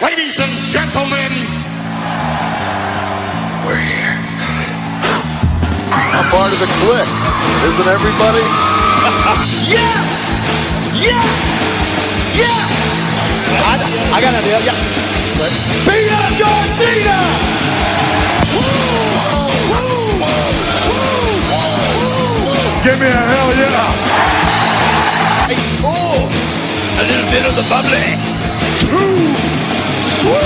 Ladies and gentlemen, we're here. I'm part of the Kliq, isn't everybody? Yes! Yes! Yes! I got an idea, yeah. Beat up John Cena! Give me a hell yeah! Oh, a little bit of the bubbly. Too sweet!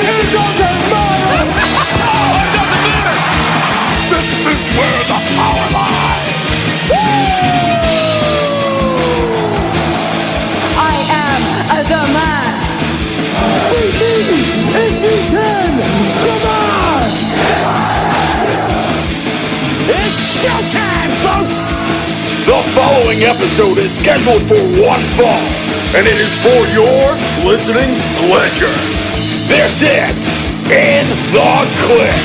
Here goes the mother! This is where the power lies! I am the man. It's showtime, folks! The following episode is scheduled for one fall, and it is for your listening pleasure. This is In The Kliq.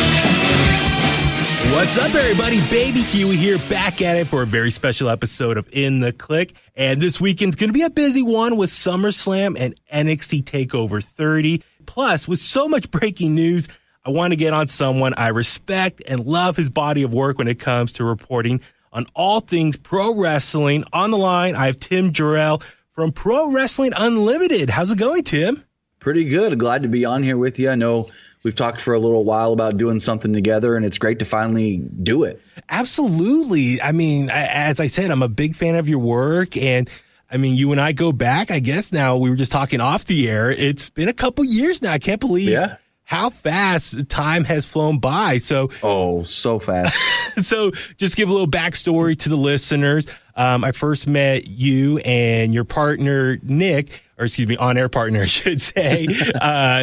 What's up, everybody? Baby Huey here, back at it for a very special episode of In The Kliq. And this weekend's going to be a busy one with SummerSlam and NXT TakeOver 30. Plus, with so much breaking news, I want to get on someone I respect and love his body of work when it comes to reporting on all things pro wrestling. On the line, I have Tim Jarrell from PWUnlimited. How's it going, Tim? Pretty good. Glad to be on here with you. I know we've talked for a little while about doing something together, and it's great to finally do it. Absolutely. I mean, as I said, I'm a big fan of your work, and I mean, you and I go back, I guess now, we were just talking off the air. It's been a couple years now. I can't believe how fast time has flown by. So fast. So just give a little backstory to the listeners. I first met you and your partner, Nick, or excuse me, on-air partner, I should say,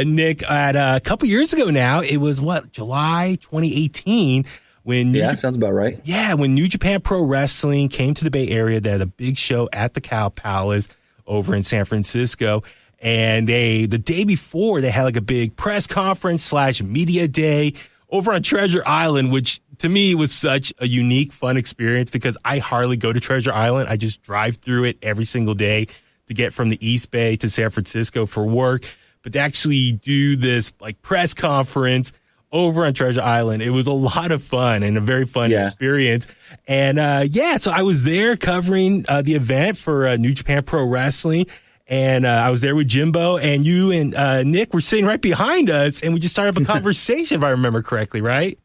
Nick, at a couple years ago now. It was July 2018 when sounds about right. Yeah, when New Japan Pro Wrestling came to the Bay Area. They had a big show at the Cow Palace over in San Francisco. And the day before, they had like a big press conference / media day over on Treasure Island, which to me was such a unique, fun experience because I hardly go to Treasure Island. I just drive through it every single day to get from the East Bay to San Francisco for work. But to actually do this like press conference over on Treasure Island, it was a lot of fun and a very fun experience. And so I was there covering the event for New Japan Pro Wrestling. And I was there with Jimbo, and you and Nick were sitting right behind us, and we just started up a conversation, if I remember correctly, right?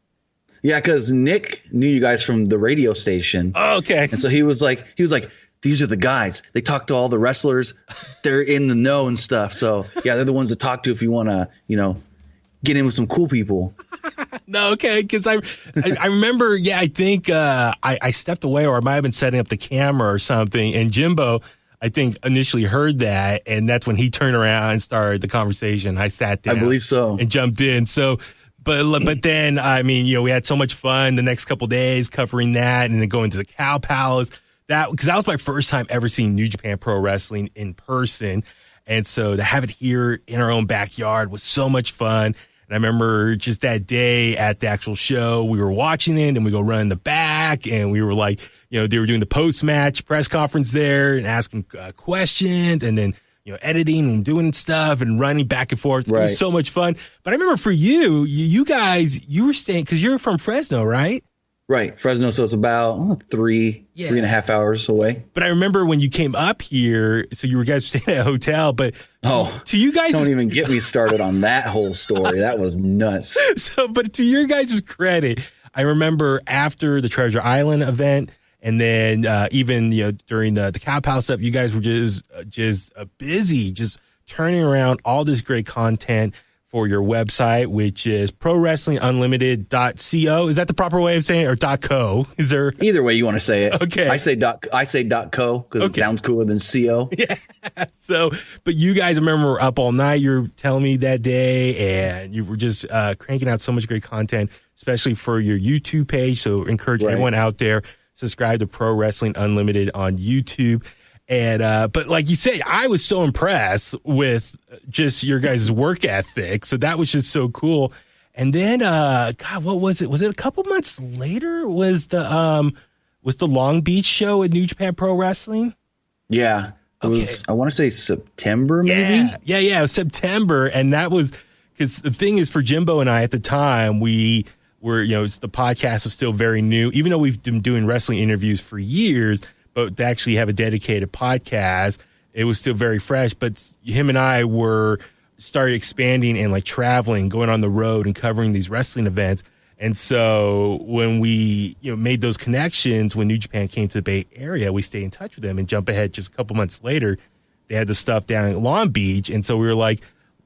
Yeah, because Nick knew you guys from the radio station. Oh, okay. And so he was like, these are the guys. They talk to all the wrestlers. They're in the know and stuff. So yeah, they're the ones to talk to if you want to, get in with some cool people. No, okay, because I remember, I think I stepped away, or I might have been setting up the camera or something, and Jimbo, I think, initially heard that, and that's when he turned around and started the conversation. I sat down. I believe so. And jumped in. So, but then, I mean, we had so much fun the next couple days covering that, and then going to the Cow Palace. Because that was my first time ever seeing New Japan Pro Wrestling in person. And so to have it here in our own backyard was so much fun. And I remember just that day at the actual show, we were watching it, and we go run in the back, and we were like, they were doing the post-match press conference there and asking questions, and then, editing and doing stuff and running back and forth. Right. It was so much fun. But I remember for you guys, you were staying, because you're from Fresno, right? Right. Fresno, so it's about 3.5 hours away. But I remember when you came up here, so you guys were staying at a hotel, but to you guys, don't even get me started on that whole story. That was nuts. But to your guys' credit, I remember after the Treasure Island event, and then even during the Cow Palace stuff, you guys were just busy, just turning around all this great content for your website, which is PWUnlimited.co. Is that the proper way of saying it, or .co? Is there either way you want to say it? Okay, I say .co because it sounds cooler than co. Yeah. So, but you guys, I remember, were up all night. You were telling me that day, and you were just cranking out so much great content, especially for your YouTube page. So, encourage everyone out there, subscribe to PWUnlimited on YouTube. And, but like you say, I was so impressed with just your guys' work ethic. So that was just so cool. And then, God, what was it? Was it a couple months later? Was the Long Beach show at New Japan Pro Wrestling? Yeah. It was, I want to say September, maybe? Yeah, it was September. And that was because the thing is, for Jimbo and I at the time, we were, the podcast was still very new, even though we've been doing wrestling interviews for years, but to actually have a dedicated podcast, it was still very fresh. But him and I started expanding and like traveling, going on the road and covering these wrestling events. And so when we made those connections, when New Japan came to the Bay Area, we stayed in touch with them, and jump ahead just a couple months later, they had the stuff down in Long Beach. And so we were like,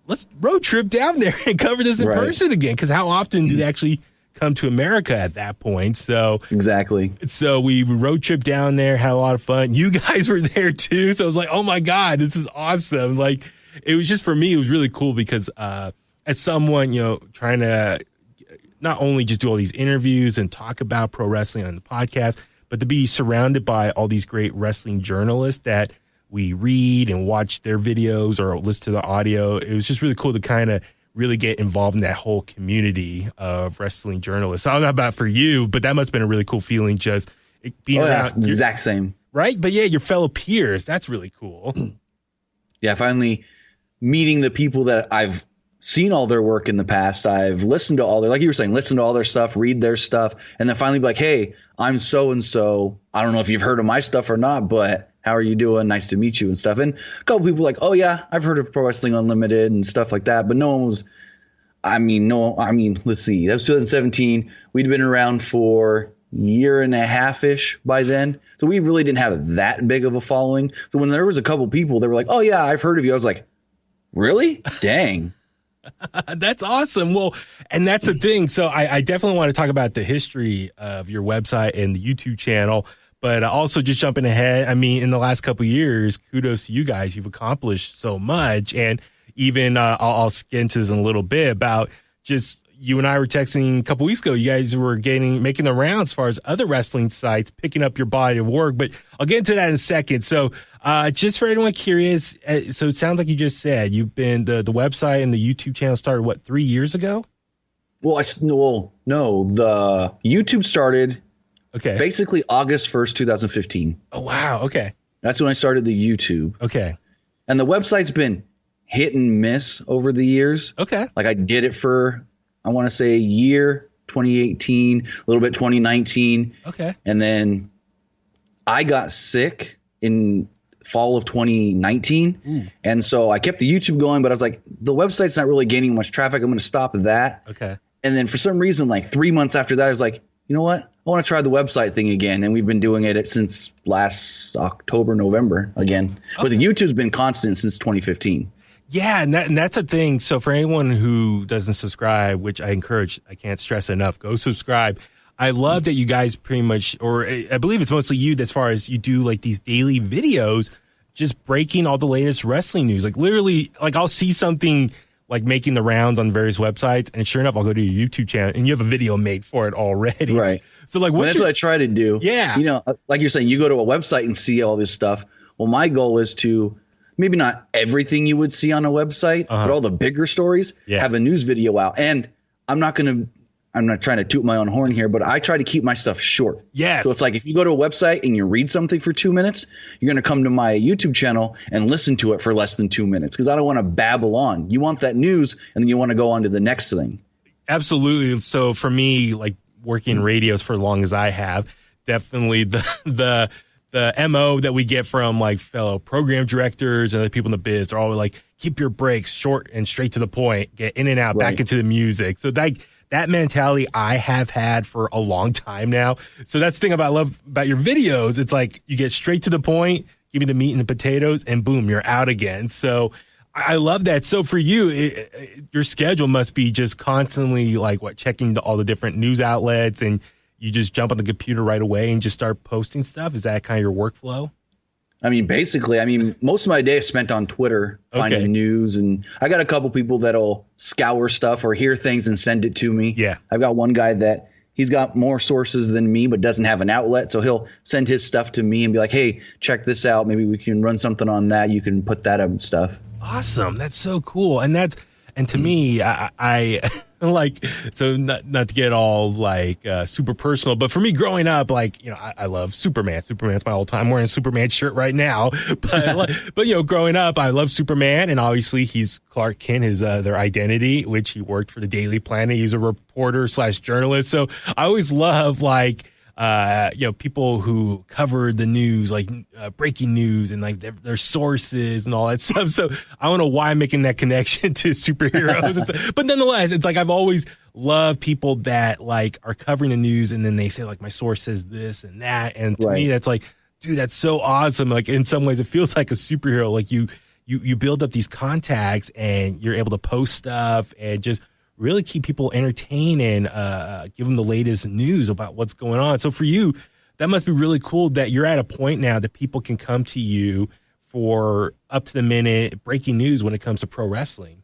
let's road trip down there and cover this in person again. Because how often do they actually come to America at that point? So exactly. So we road trip down there, had a lot of fun. You guys were there too. So I was like, oh my God, this is awesome. Like, it was just, for me, it was really cool because as someone, trying to not only just do all these interviews and talk about pro wrestling on the podcast, but to be surrounded by all these great wrestling journalists that we read and watch their videos or listen to the audio. It was just really cool to kind of really get involved in that whole community of wrestling journalists. I don't know about for you, but that must have been a really cool feeling, just being around. Exact same. Right? But yeah, your fellow peers. That's really cool. Yeah, finally meeting the people that I've seen all their work in the past. I've listened to all their, like you were saying, listen to all their stuff, read their stuff, and then finally be like, hey, I'm so-and-so. I don't know if you've heard of my stuff or not, but how are you doing? Nice to meet you and stuff. And a couple people like, oh yeah, I've heard of Pro Wrestling Unlimited and stuff like that. But no one was, let's see. That was 2017. We'd been around for year and a half-ish by then. So we really didn't have that big of a following. So when there was a couple people that were like, oh yeah, I've heard of you, I was like, really? Dang. That's awesome. Well, and that's the thing. So I definitely want to talk about the history of your website and the YouTube channel, but also just jumping ahead. I mean, in the last couple of years, kudos to you guys. You've accomplished so much. And even I'll get into this in a little bit about just you and I were texting a couple weeks ago. You guys were making the rounds as far as other wrestling sites, picking up your body of work, but I'll get into that in a second. So just for anyone curious, so it sounds like you just said you've been the website and the YouTube channel started 3 years ago? Well, no, the YouTube started basically August 1st, 2015. Oh, wow. Okay. That's when I started the YouTube. Okay. And the website's been hit and miss over the years. Okay. Like I did it for, I want to say a year, 2018, a little bit 2019. Okay. And then I got sick in fall of 2019. And so I kept the YouTube going, but I was like, the website's not really gaining much traffic. I'm going to stop that. Okay. And then for some reason, like 3 months after that, I was like, you know what? I want to try the website thing again. And we've been doing it since last October, November again. But the YouTube's been constant since 2015. Yeah, and that's a thing. So for anyone who doesn't subscribe, which I encourage, I can't stress enough, go subscribe. I love that you guys pretty much, or I believe it's mostly you, as far as you do like these daily videos, just breaking all the latest wrestling news. Like literally, like I'll see something like making the rounds on various websites, and sure enough, I'll go to your YouTube channel and you have a video made for it already. Right. So like, that's what I try to do. Yeah. You know, like you're saying, you go to a website and see all this stuff. Well, my goal is to maybe not everything you would see on a website, but all the bigger stories have a news video out. And I'm not trying to toot my own horn here, but I try to keep my stuff short. Yes. So it's like if you go to a website and you read something for 2 minutes, you're going to come to my YouTube channel and listen to it for less than 2 minutes because I don't want to babble on. You want that news and then you want to go on to the next thing. Absolutely. So for me, like working in radios for as long as I have, definitely the MO that we get from like fellow program directors and other people in the biz are always like, keep your breaks short and straight to the point, get in and out, back into the music. So that mentality I have had for a long time now. So that's the thing I love about your videos. It's like you get straight to the point, give me the meat and the potatoes, and boom, you're out again. So I love that. So for you, your schedule must be just constantly like checking all the different news outlets, and you just jump on the computer right away and just start posting stuff. Is that kind of your workflow? I mean, basically, most of my day is spent on Twitter finding news, and I got a couple people that'll scour stuff or hear things and send it to me. Yeah. I've got one guy that he's got more sources than me, but doesn't have an outlet. So he'll send his stuff to me and be like, hey, check this out. Maybe we can run something on that. You can put that up and stuff. Awesome. That's so cool. And to me, I like, so not to get all like super personal, but for me growing up, like, you know, I love Superman. Superman's my all time. I'm wearing a Superman shirt right now, but you know, growing up, I love Superman, and obviously he's Clark Kent, his their identity, which he worked for the Daily Planet. He's a reporter / journalist, so I always love like. You know, people who cover the news, like breaking news and like their sources and all that stuff. So I don't know why I'm making that connection to superheroes. And stuff. But nonetheless, it's like I've always loved people that like are covering the news and then they say like my source says this and that. And to me, that's like, dude, that's so awesome. Like in some ways, it feels like a superhero. Like you build up these contacts and you're able to post stuff and just really keep people entertained and give them the latest news about what's going on. So for you, that must be really cool that you're at a point now that people can come to you for up to the minute breaking news when it comes to pro wrestling.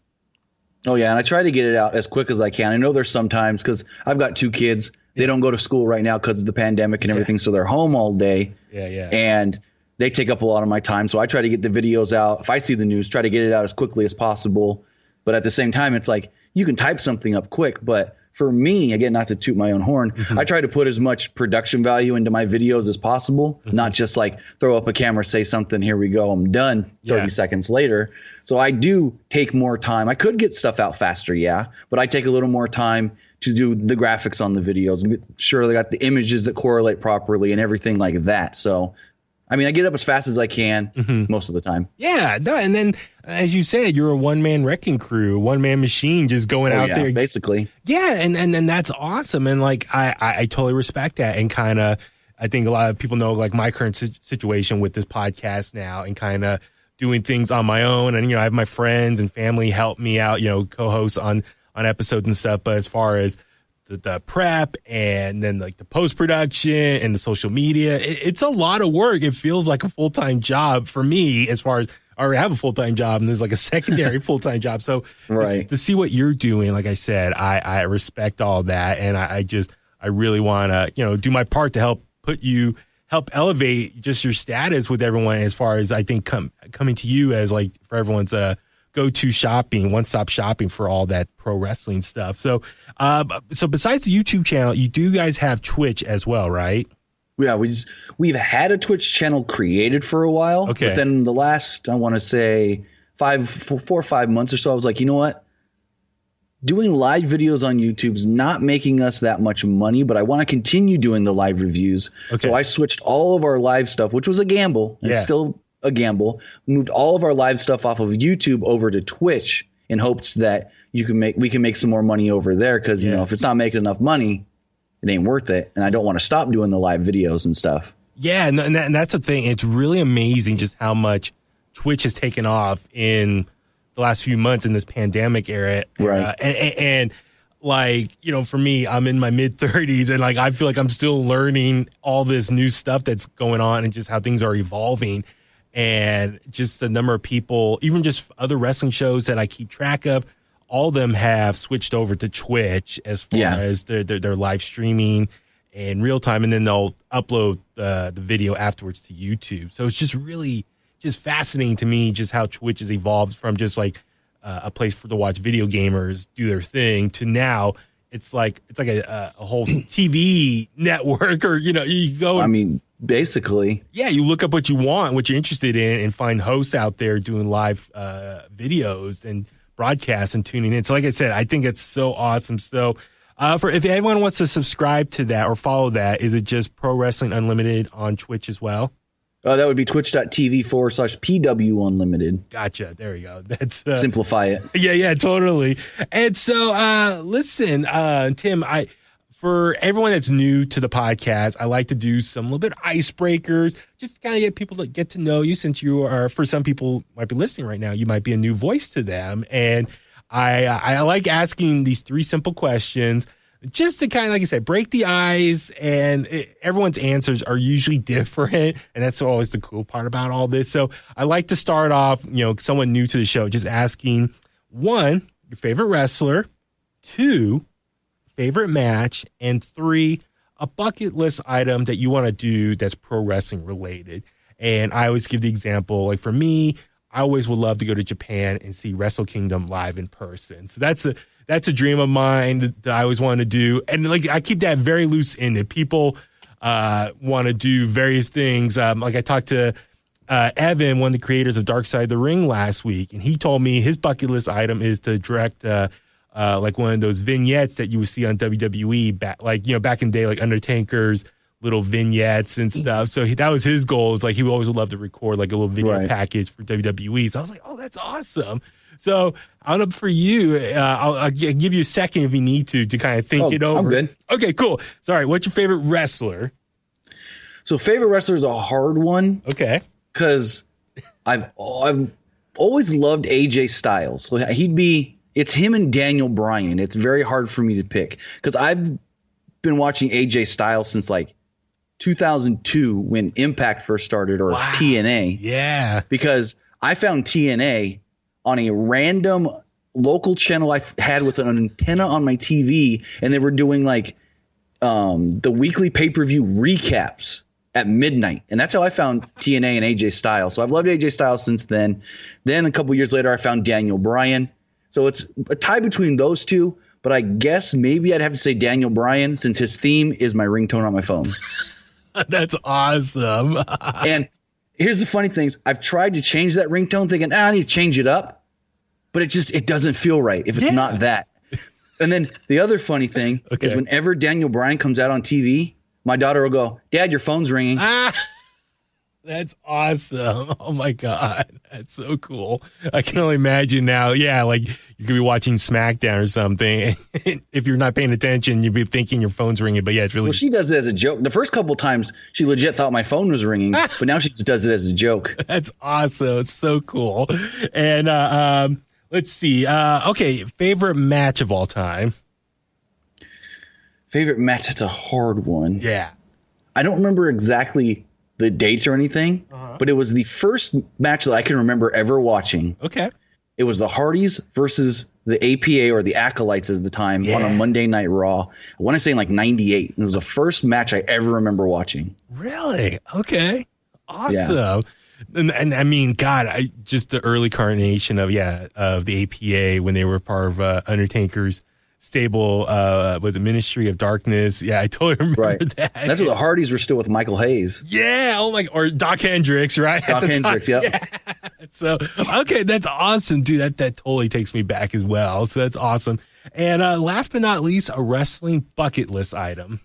Oh, yeah. And I try to get it out as quick as I can. I know there's sometimes because I've got 2 kids. They don't go to school right now because of the pandemic and everything. So they're home all day. Yeah. And they take up a lot of my time. So I try to get the videos out. If I see the news, try to get it out as quickly as possible. But at the same time, it's like, you can type something up quick, but for me, again, not to toot my own horn, I try to put as much production value into my videos as possible, not just like throw up a camera, say something, here we go, I'm done 30 seconds later. So I do take more time. I could get stuff out faster, but I take a little more time to do the graphics on the videos and make sure they got the images that correlate properly and everything like that. So I mean, I get up as fast as I can most of the time. Yeah, no, and then as you said, you're a one-man wrecking crew, one-man machine just going out there. Basically. Yeah, and that's awesome. And like I totally respect that. And kind of I think a lot of people know like my current situation with this podcast now and kind of doing things on my own. And, you know, I have my friends and family help me out, you know, co-hosts on episodes and stuff. But as far as the prep and then like the post-production and the social media, it's a lot of work. It feels like a full-time job for me as far as I already have a full-time job and there's like a secondary full-time job. So to see what you're doing, like I said, I respect all that. And I really want to, you know, do my part to help elevate just your status with everyone as far as I think coming to you as like for everyone's go-to shopping, one-stop shopping for all that pro wrestling stuff. So besides the YouTube channel, you do guys have Twitch as well, right? Yeah, we've had a Twitch channel created for a while. Okay. But then the last, I want to say 4 or 5 months or so, I was like, you know what? Doing live videos on YouTube is not making us that much money, but I want to continue doing the live reviews. Okay. So I switched all of our live stuff, which was a gamble. It's still a gamble. Moved all of our live stuff off of YouTube over to Twitch in hopes that we can make some more money over there because you know if it's not making enough money, it ain't worth it, and I don't want to stop doing the live videos and stuff. Yeah, and that's the thing. It's really amazing just how much Twitch has taken off in the last few months in this pandemic era. Right. And like, you know, for me, I'm in my mid-30s and like I feel like I'm still learning all this new stuff that's going on and just how things are evolving. And just the number of people, even just other wrestling shows that I keep track of, all of them have switched over to Twitch as far as their live streaming in real time. And then they'll upload the video afterwards to YouTube. So it's just really just fascinating to me just how Twitch has evolved from just like a place to watch video gamers do their thing to now it's like a whole TV network or, you know, you go. I mean, basically. Yeah, you look up what you want, what you're interested in, and find hosts out there doing live videos and broadcasts and tuning in. So like I said, I think it's so awesome. So if anyone wants to subscribe to that or follow that, is it just Pro Wrestling Unlimited on Twitch as well? That would be twitch.tv/PWUnlimited. Gotcha. There you go. That's simplify it. Yeah, totally. And so, listen, Tim, for everyone that's new to the podcast, I like to do some little bit of icebreakers, just to kind of get people to get to know you since you are, for some people might be listening right now, you might be a new voice to them. And I like asking these 3 simple questions just to kind of, like I said, break the ice, and everyone's answers are usually different. And that's always the cool part about all this. So I like to start off, you know, someone new to the show, just asking 1, your favorite wrestler, 2, favorite match, and 3, a bucket list item that you want to do that's pro wrestling related. And I always give the example, like for me, I always would love to go to Japan and see Wrestle Kingdom live in person. So that's a dream of mine that I always wanted to do. And like I keep that very loose ended. People want to do various things. Like I talked to Evan, one of the creators of Dark Side of the Ring last week, and he told me his bucket list item is to direct like one of those vignettes that you would see on WWE back in the day, like Undertaker's little vignettes and stuff. So that was his goal. It's like he always would love to record like a little video package for WWE. So I was like, oh, that's awesome. So I don't know for you. I'll give you a second if you need to kind of think it over. I'm good. Okay, cool. Sorry. What's your favorite wrestler? So favorite wrestler is a hard one. Okay. Because I've always loved AJ Styles. So it's him and Daniel Bryan. It's very hard for me to pick because I've been watching AJ Styles since like 2002 when Impact first started, or TNA. Yeah. Because I found TNA on a random local channel I had with an antenna on my TV, and they were doing like the weekly pay-per-view recaps at midnight. And that's how I found TNA and AJ Styles. So I've loved AJ Styles since then. Then a couple years later, I found Daniel Bryan. So it's a tie between those two. But I guess maybe I'd have to say Daniel Bryan since his theme is my ringtone on my phone. That's awesome. And here's the funny thing. I've tried to change that ringtone thinking, I need to change it up. But it doesn't feel right if it's not that. And then the other funny thing is whenever Daniel Bryan comes out on TV, my daughter will go, Dad, your phone's ringing. That's awesome. Oh, my God. That's so cool. I can only imagine now. Yeah, like you could be watching SmackDown or something. If you're not paying attention, you'd be thinking your phone's ringing. But, yeah, it's really. Well, she does it as a joke. The first couple of times, she legit thought my phone was ringing. But now she just does it as a joke. That's awesome. It's so cool. And let's see. Okay, favorite match of all time. Favorite match? That's a hard one. Yeah. I don't remember exactly the dates or anything, but it was the first match that I can remember ever watching. Okay. It was the Hardys versus the APA, or the Acolytes at the time, on a Monday Night Raw. I want to say in like 98. It was the first match I ever remember watching. Really? Okay. Awesome. Yeah. And I mean, God, just the early carnation of the APA when they were part of Undertaker's stable with the Ministry of Darkness. Yeah, I totally remember that. That's when the Hardys were still with Michael Hayes. Yeah, or Doc Hendricks, right? Doc Hendricks, yep. Yeah. So, okay, that's awesome, dude. That totally takes me back as well. So that's awesome. And last but not least, a wrestling bucket list item.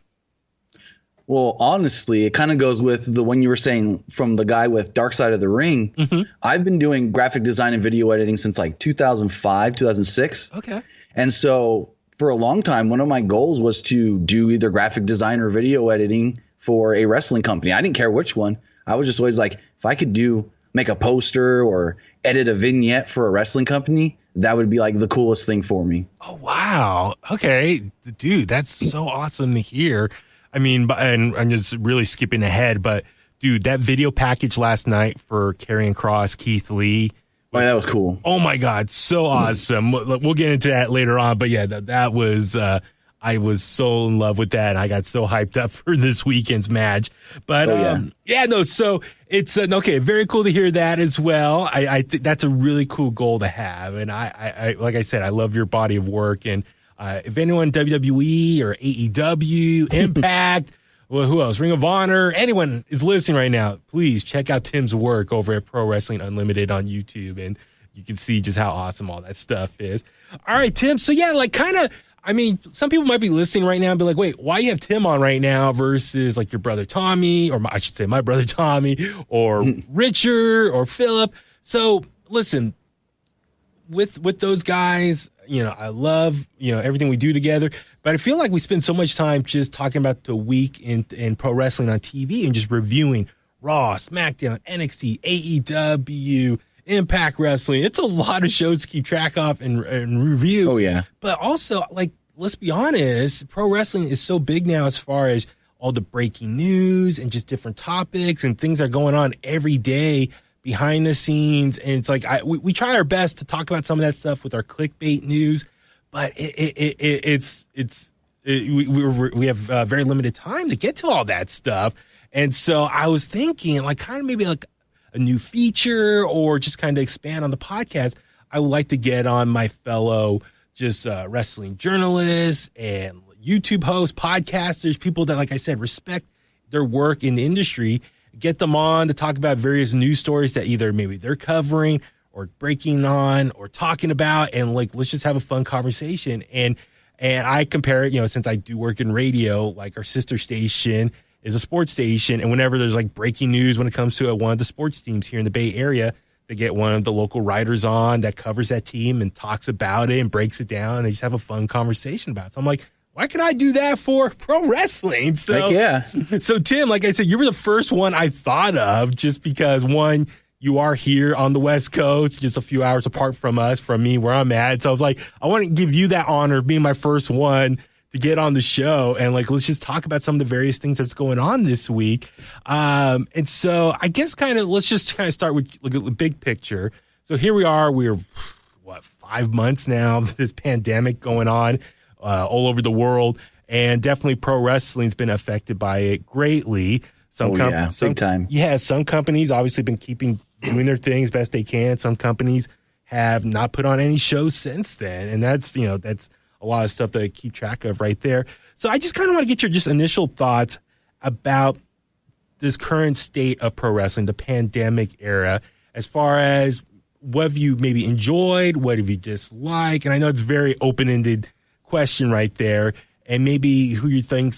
Well, honestly, it kind of goes with the one you were saying from the guy with Dark Side of the Ring. Mm-hmm. I've been doing graphic design and video editing since like 2005, 2006. Okay. And so for a long time, one of my goals was to do either graphic design or video editing for a wrestling company. I didn't care which one. I was just always like, if I could make a poster or edit a vignette for a wrestling company, that would be like the coolest thing for me. Oh, wow. Okay. Dude, that's so awesome to hear. I mean, and I'm just really skipping ahead, but dude, that video package last night for Karrion Kross, Keith Lee. Oh, that was cool. Oh my God. So awesome. We'll get into that later on, but yeah, that was, I was so in love with that. And I got so hyped up for this weekend's match, but, so it's okay. Very cool to hear that as well. I think that's a really cool goal to have. And I like I said, I love your body of work, and, if anyone WWE or AEW, Impact, well, who else? Ring of Honor, anyone is listening right now, please check out Tim's work over at Pro Wrestling Unlimited on YouTube, and you can see just how awesome all that stuff is. All right, Tim. So yeah, like some people might be listening right now and be like, wait, why you have Tim on right now versus like your brother Tommy, or I should say my brother Tommy, or Richard or Philip. So listen, with those guys, I love, everything we do together, but I feel like we spend so much time just talking about the week in pro wrestling on TV and just reviewing Raw, SmackDown, NXT, AEW, Impact Wrestling. It's a lot of shows to keep track of and review. Oh, yeah. But also, like, let's be honest, pro wrestling is so big now as far as all the breaking news and just different topics and things that are going on every day behind the scenes. And it's like, we try our best to talk about some of that stuff with our clickbait news, but we have very limited time to get to all that stuff. And so I was thinking like kind of maybe like a new feature or just kind of expand on the podcast, I would like to get on my fellow just wrestling journalists and YouTube hosts, podcasters, people that, like I said, respect their work in the industry, get them on to talk about various news stories that either maybe they're covering or breaking on or talking about, and like, let's just have a fun conversation. And I compare it, since I do work in radio, like our sister station is a sports station. And whenever there's like breaking news when it comes to one of the sports teams here in the Bay Area, they get one of the local writers on that covers that team and talks about it and breaks it down. And they just have a fun conversation about it. So I'm like, why can I do that for pro wrestling? So, Heck yeah. So Tim, like I said, you were the first one I thought of just because, one, you are here on the West Coast, just a few hours apart from me, where I'm at. So I was like, I want to give you that honor of being my first one to get on the show. And like, let's just talk about some of the various things that's going on this week. And so I guess let's just start with look at the big picture. So here we are. We're 5 months now of this pandemic going on all over the world. And definitely pro wrestling's been affected by it greatly. Big time. Yeah, some companies obviously been doing their things best they can. Some companies have not put on any shows since then. And that's a lot of stuff to keep track of right there. So I just kind of want to get your just initial thoughts about this current state of pro wrestling, the pandemic era, as far as what have you maybe enjoyed, what have you disliked? And I know it's a very open-ended question right there. And maybe who you think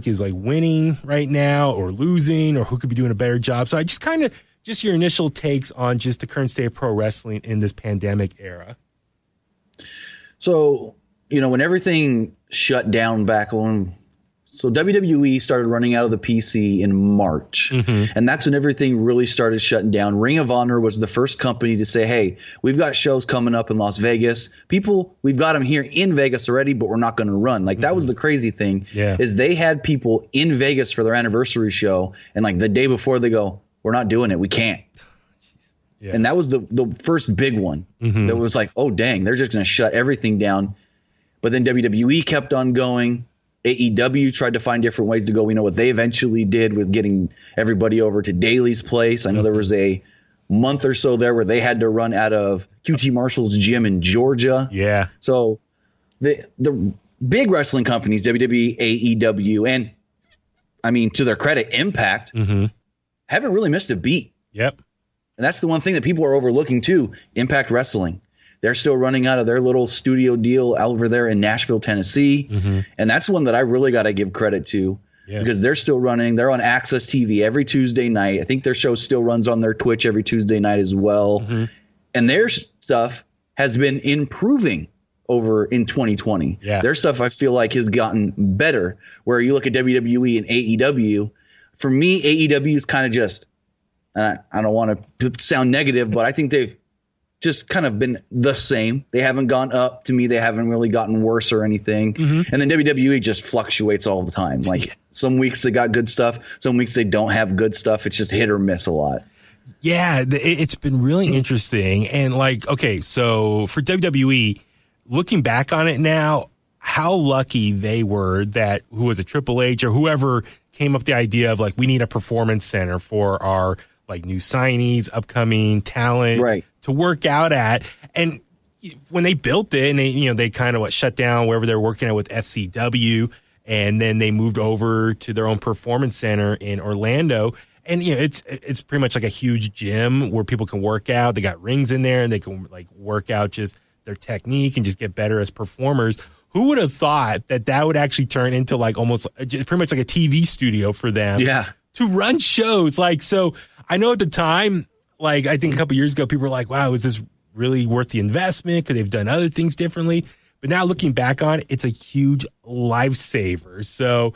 is like winning right now or losing, or who could be doing a better job. So I just just your initial takes on just the current state of pro wrestling in this pandemic era. So, when everything shut down so WWE started running out of the PC in March, and that's when everything really started shutting down. Ring of Honor was the first company to say, hey, we've got shows coming up in Las Vegas. We've got them here in Vegas already, but we're not going to run. Like, that was the crazy thing, is they had people in Vegas for their anniversary show, and like the day before they go, we're not doing it. We can't. Yeah. And that was the first big one that was like, oh, dang, they're just going to shut everything down. But then WWE kept on going. AEW tried to find different ways to go. We know what they eventually did with getting everybody over to Daly's place. I know there was a month or so there where they had to run out of QT Marshall's gym in Georgia. Yeah. So the big wrestling companies, WWE, AEW, and I mean, to their credit, Impact, haven't really missed a beat. Yep. And that's the one thing that people are overlooking too. Impact Wrestling. They're still running out of their little studio deal over there in Nashville, Tennessee. And that's one that I really got to give credit to because they're still running. They're on Access TV every Tuesday night. I think their show still runs on their Twitch every Tuesday night as well. And their stuff has been improving over in 2020. Yeah. Their stuff I feel like has gotten better. Where you look at WWE and AEW, for me, AEW is kind of just, I don't want to sound negative, but I think they've just kind of been the same. They haven't gone up. To me, they haven't really gotten worse or anything. And then WWE just fluctuates all the time. Like some weeks they got good stuff. Some weeks they don't have good stuff. It's just hit or miss a lot. Yeah, it's been really interesting. And like, okay, so for WWE, looking back on it now, how lucky they were that who was it, Triple H or whoever came up with the idea of like, we need a performance center for our like new signees, upcoming talent to work out at. And when they built it and they kind of shut down wherever they're working at with FCW, and then they moved over to their own performance center in Orlando. And it's pretty much like a huge gym where people can work out. They got rings in there and they can like work out just their technique and just get better as performers. Who would have thought that would actually turn into like almost pretty much like a TV studio for them to run shows? Like, so I know at the time, like I think a couple years ago, people were like, wow, is this really worth the investment? Could they've done other things differently? But now looking back on it, it's a huge lifesaver. So,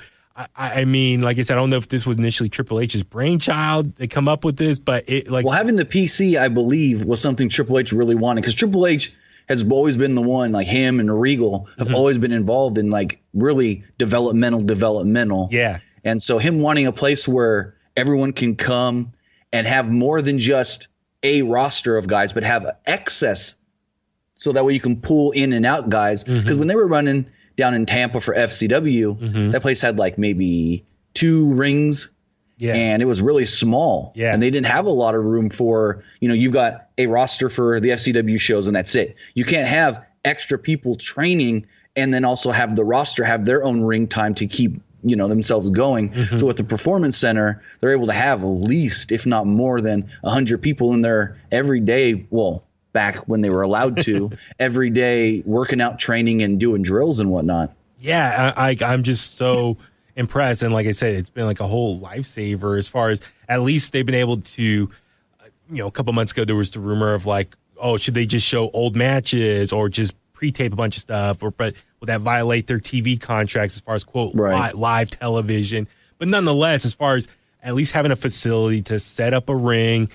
I mean, like I said, I don't know if this was initially Triple H's brainchild. They come up with this, but having the PC, I believe, was something Triple H really wanted, because Triple H has always been the one, like him and Regal have always been involved in like really developmental. Yeah. And so him wanting a place where everyone can come and have more than just a roster of guys, but have excess so that way you can pull in and out guys. Because when they were running down in Tampa for FCW, that place had like maybe 2 rings Yeah. And it was really small. Yeah. And they didn't have a lot of room for, you've got a roster for the FCW shows and that's it. You can't have extra people training and then also have the roster have their own ring time to keep, themselves going. Mm-hmm. So at the Performance Center, they're able to have at least, if not more than 100 people in there every day. Well, back when they were allowed to, every day working out, training, and doing drills and whatnot. Yeah, I'm just so impressed. And like I said, it's been like a whole lifesaver as far as at least they've been able to, a couple months ago, there was the rumor of like, oh, should they just show old matches or just pre-tape a bunch of stuff? But will that violate their TV contracts as far as, quote, live television? But nonetheless, as far as at least having a facility to set up a ring,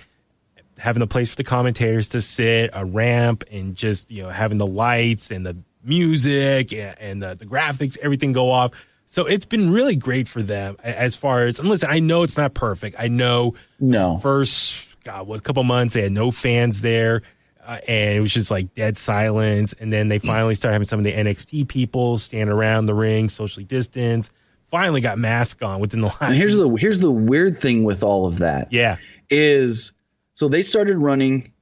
having a place for the commentators to sit, a ramp, and just, having the lights and the music and the graphics, everything go off. So it's been really great for them as far as, and listen, I know it's not perfect. I know first, a couple months, they had no fans there. And it was just like dead silence. And then they finally started having some of the NXT people stand around the ring, socially distanced, finally got masks on within the last. And here's the weird thing with all of that. Yeah. So they started running,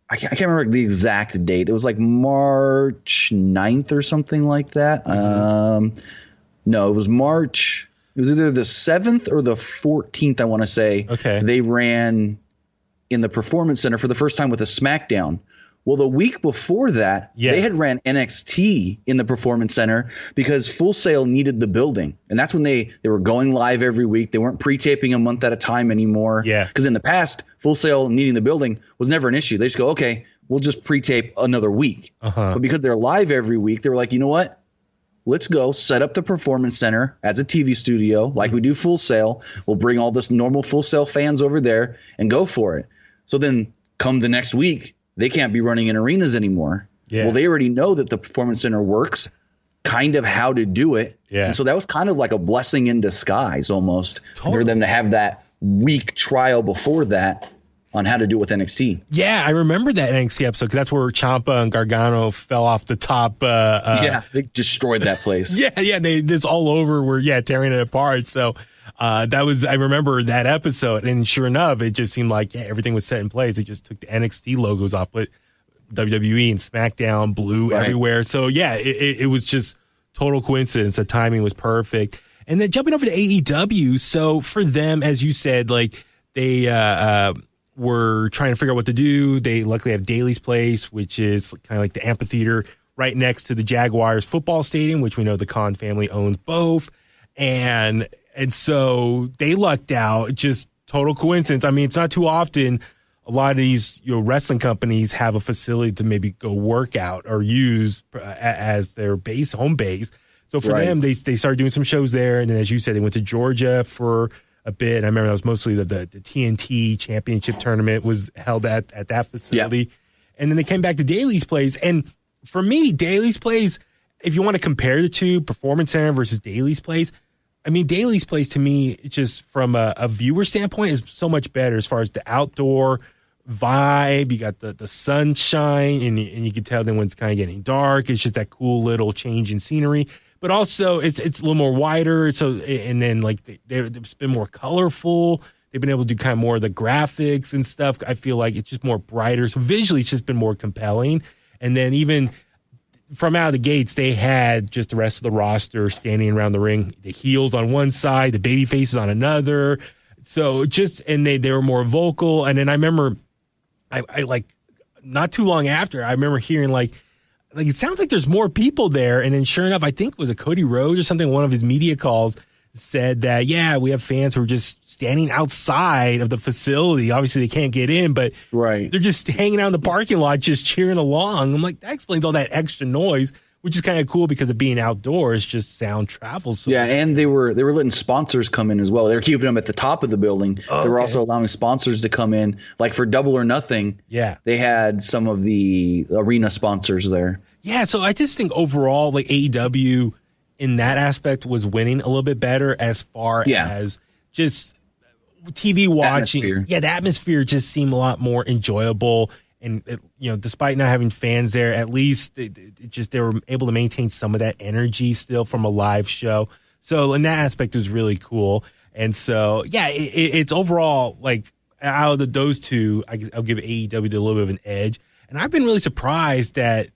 I can't remember the exact date. It was like March 9th or something like that. Mm-hmm. No, it was March. It was either the 7th or the 14th, I want to say. Okay. They ran in the Performance Center for the first time with a SmackDown. Well, the week before that, they had ran NXT in the Performance Center because Full Sail needed the building. And that's when they were going live every week. They weren't pre-taping a month at a time anymore. Yeah. Because in the past, Full Sail needing the building was never an issue. They just go, okay, we'll just pre-tape another week. But because they're live every week, they were like, you know what? Let's go set up the Performance Center as a TV studio like we do Full Sail. We'll bring all this normal Full Sail fans over there and go for it. So then come the next week, they can't be running in arenas anymore. Yeah. Well, they already know that the Performance Center works, kind of how to do it. Yeah. And so that was kind of like a blessing in disguise almost for them to have that week trial before that on how to do it with NXT. Yeah, I remember that NXT episode because that's where Ciampa and Gargano fell off the top. They destroyed that place. It's all over. We're tearing it apart. So I remember that episode, and sure enough, it just seemed like everything was set in place. They just took the NXT logos off, but WWE and SmackDown blue everywhere. So it was just total coincidence. The timing was perfect. And then jumping over to AEW, so for them, as you said, like they were trying to figure out what to do. They luckily have Daly's Place, which is kind of like the amphitheater right next to the Jaguars football stadium, which we know the Khan family owns both. And so they lucked out, just total coincidence. I mean, it's not too often a lot of these wrestling companies have a facility to maybe go work out or use as their home base. So for them, they started doing some shows there. And then, as you said, they went to Georgia for a bit. I remember that was mostly the TNT championship tournament was held at that facility. Yep. And then they came back to Daly's Place. And for me, Daly's Place, if you want to compare the two, Performance Center versus Daly's Place, I mean, Daly's Place to me, just from a viewer standpoint, is so much better as far as the outdoor vibe. You got the sunshine, and you can tell then when it's kind of getting dark, it's just that cool little change in scenery. But also, it's a little more wider. So, and then like they've been more colorful. They've been able to do kind of more of the graphics and stuff. I feel like it's just more brighter. So visually, it's just been more compelling. And then even from out of the gates, they had just the rest of the roster standing around the ring. The heels on one side, the baby faces on another. So and they were more vocal. And then I remember, I like not too long after, I remember hearing like it sounds like there's more people there. And then sure enough, I think it was a Cody Rhodes or something, one of his media calls said that, we have fans who are just standing outside of the facility. Obviously, they can't get in, but they're just hanging out in the parking lot, just cheering along. I'm like, that explains all that extra noise, which is kind of cool because of being outdoors, just sound travels. So and they were letting sponsors come in as well. They were keeping them at the top of the building. They were also allowing sponsors to come in, like for Double or Nothing. Yeah, they had some of the arena sponsors there. Yeah, so I just think overall, like AEW in that aspect was winning a little bit better as far as just TV watching. Atmosphere. Yeah, the atmosphere just seemed a lot more enjoyable. And, despite not having fans there, at least they were able to maintain some of that energy still from a live show. So in that aspect, it was really cool. And so, yeah, it's overall, like, out of those two, I'll give AEW a little bit of an edge. And I've been really surprised that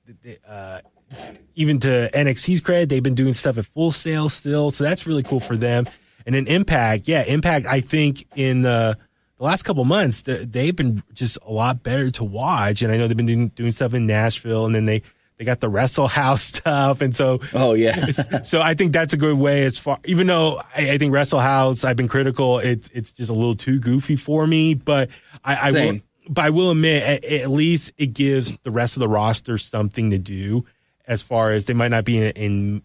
even to NXT's credit, they've been doing stuff at Full Sail still. So that's really cool for them. And then Impact, I think in the last couple months, they've been just a lot better to watch. And I know they've been doing stuff in Nashville, and then they got the Wrestle House stuff. And so, so I think that's a good way as far, even though I think Wrestle House, I've been critical, it's just a little too goofy for me, but I will admit, at least it gives the rest of the roster something to do, as far as they might not be in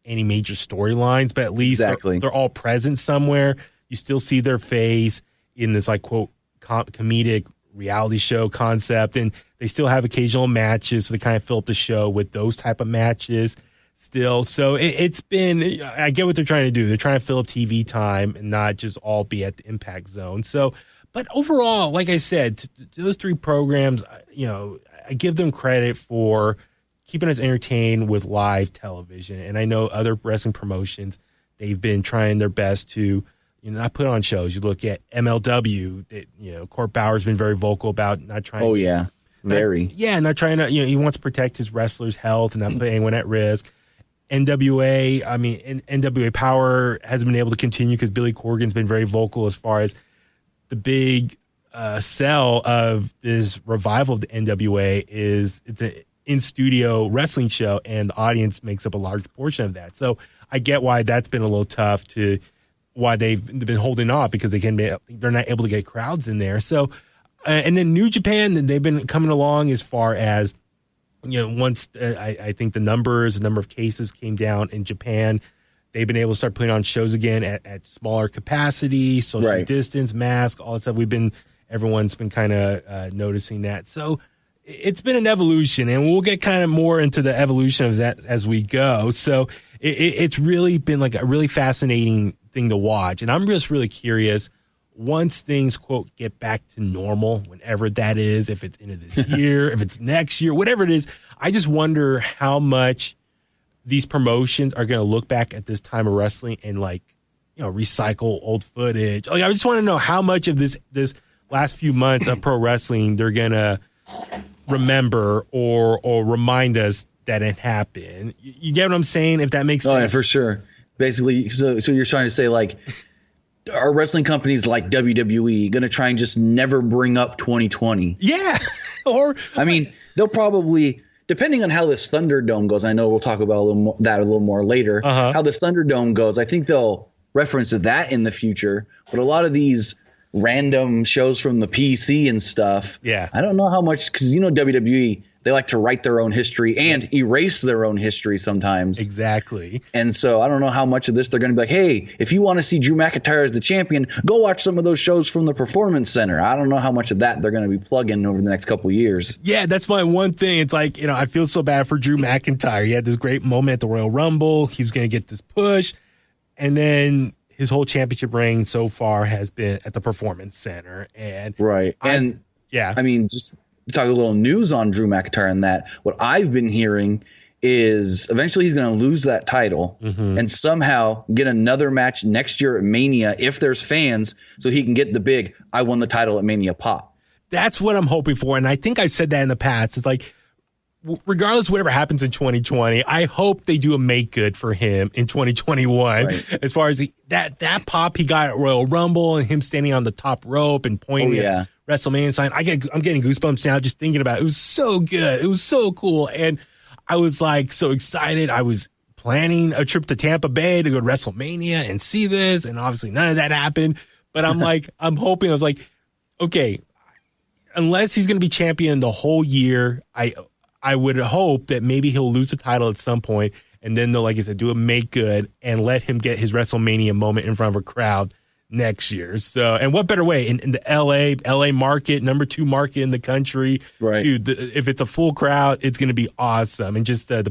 any major storylines, but at least they're all present somewhere. You still see their face in this, like, quote, comedic reality show concept, and they still have occasional matches, so they kind of fill up the show with those type of matches still. So it's been, I get what they're trying to do. They're trying to fill up TV time and not just all be at the Impact Zone. So, but overall, like I said, those three programs, I give them credit for keeping us entertained with live television. And I know other wrestling promotions, they've been trying their best to, not put on shows. You look at MLW, Court Bauer's been very vocal about not trying to. Oh, yeah. Very. Not trying to, he wants to protect his wrestlers' health and not put anyone at risk. NWA, NWA Power hasn't been able to continue because Billy Corgan's been very vocal as far as the big sell of this revival of the NWA is it's an in-studio wrestling show, and the audience makes up a large portion of that. So I get why that's been a little tough why they've been holding off, because they're not able to get crowds in there. So, and then New Japan, they've been coming along as far as, once I think the number of cases came down in Japan, they've been able to start putting on shows again at smaller capacity, social distance, mask, all that stuff. Everyone's been kind of noticing that. So it's been an evolution, and we'll get kind of more into the evolution of that as we go. So it's really been like a really fascinating thing to watch. And I'm just really curious, once things, quote, get back to normal, whenever that is, if it's into this year, if it's next year, whatever it is, I just wonder how much these promotions are going to look back at this time of wrestling and, like, recycle old footage. Like, I just want to know how much of this last few months of pro wrestling they're going to remember or remind us that it happened. You get what I'm saying? If that makes sense. Oh, yeah, for sure. Basically, so you're trying to say, like, are wrestling companies like WWE going to try and just never bring up 2020? Yeah. Or they'll probably, depending on how this Thunderdome goes, I know we'll talk about a little more later, how this Thunderdome goes, I think they'll reference that in the future. But a lot of these random shows from the PC and stuff, I don't know how much, because WWE, they like to write their own history and erase their own history sometimes. Exactly. And so I don't know how much of this they're going to be like, hey, if you want to see Drew McIntyre as the champion, go watch some of those shows from the Performance Center. I don't know how much of that they're going to be plugging over the next couple of years. Yeah, that's my one thing. It's like, I feel so bad for Drew McIntyre. He had this great moment at the Royal Rumble. He was going to get this push. And then his whole championship reign so far has been at the Performance Center. And just talk a little news on Drew McIntyre and that. What I've been hearing is eventually he's going to lose that title and somehow get another match next year at Mania if there's fans, so he can get the big I won the title at Mania pop. That's what I'm hoping for. And I think I've said that in the past. It's like, regardless of whatever happens in 2020, I hope they do a make good for him in 2021. Right. As far as that pop he got at Royal Rumble and him standing on the top rope and pointing at WrestleMania sign. I'm getting goosebumps now just thinking about it. It was so good. It was so cool. And I was like so excited. I was planning a trip to Tampa Bay to go to WrestleMania and see this. And obviously none of that happened. But I'm like, I was like, okay, unless he's going to be champion the whole year, I would hope that maybe he'll lose the title at some point, and then they'll, like I said, do a make good and let him get his WrestleMania moment in front of a crowd next year. So, and what better way in the LA market, number 2 market in the country, right? Dude, if it's a full crowd, it's going to be awesome. And just there's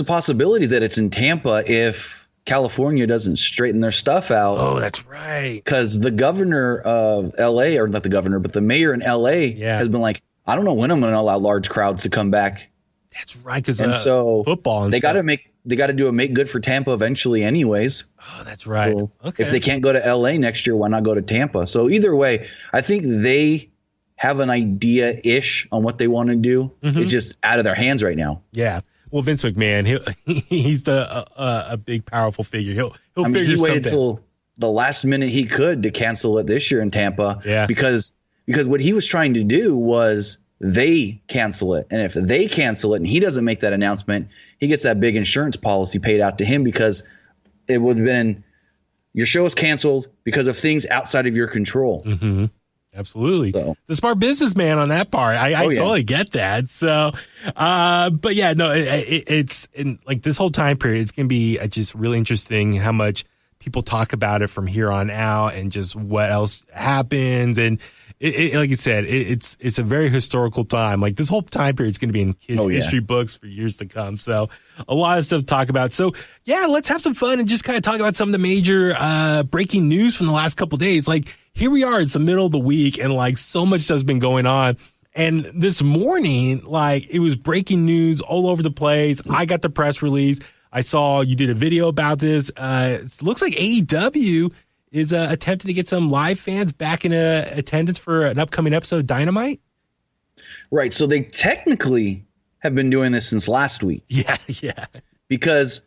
a possibility that it's in Tampa if California doesn't straighten their stuff out. Oh, that's right. Because the governor of LA, or not the governor, but the mayor in LA has been like, I don't know when I'm going to allow large crowds to come back. That's right, because so football and they got to they got to do a make good for Tampa eventually anyways. Oh, that's right. So okay. if they can't go to LA next year, why not go to Tampa? So either way, I think they have an idea-ish on what they want to do. It's just out of their hands right now. Yeah. Well, Vince McMahon, he's a big, powerful figure. He'll figure he waited something. till the last minute he could to cancel it this year in Tampa. Yeah. Because what he was trying to do was they cancel it. And if they cancel it and he doesn't make that announcement, he gets that big insurance policy paid out to him because it would have been your show is canceled because of things outside of your control. Mm-hmm. Absolutely. So. The smart businessman on that part. I totally get that. So, but yeah, no, it's in like this whole time period, it's going to be just really interesting how much people talk about it from here on out and just what else happens. And like you said, it's a very historical time. Like this whole time period is going to be in kids' history books for years to come. So a lot of stuff to talk about. So yeah, let's have some fun and just kind of talk about some of the major breaking news from the last couple of days. Like here we are, it's the middle of the week and like so much stuff's been going on. And this morning, like it was breaking news all over the place. I got the press release. I saw you did a video about this. It looks like AEW is attempting to get some live fans back in attendance for an upcoming episode of Dynamite. Right. So they technically have been doing this since last week. Yeah. Because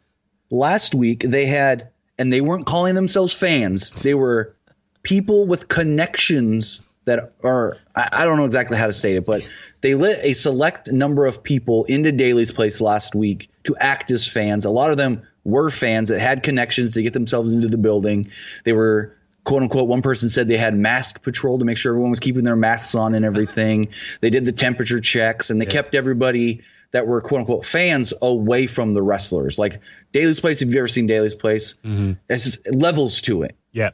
last week they had, and they weren't calling themselves fans. They were people with connections that are, I don't know exactly how to state it, but they let a select number of people into Daly's Place last week to act as fans. A lot of them were fans that had connections to get themselves into the building. They were, quote unquote, one person said they had mask patrol to make sure everyone was keeping their masks on and everything. They did the temperature checks and they kept everybody that were, quote unquote, fans away from the wrestlers. Like Daly's Place, if you've ever seen Daly's Place, it's just levels to it. Yeah.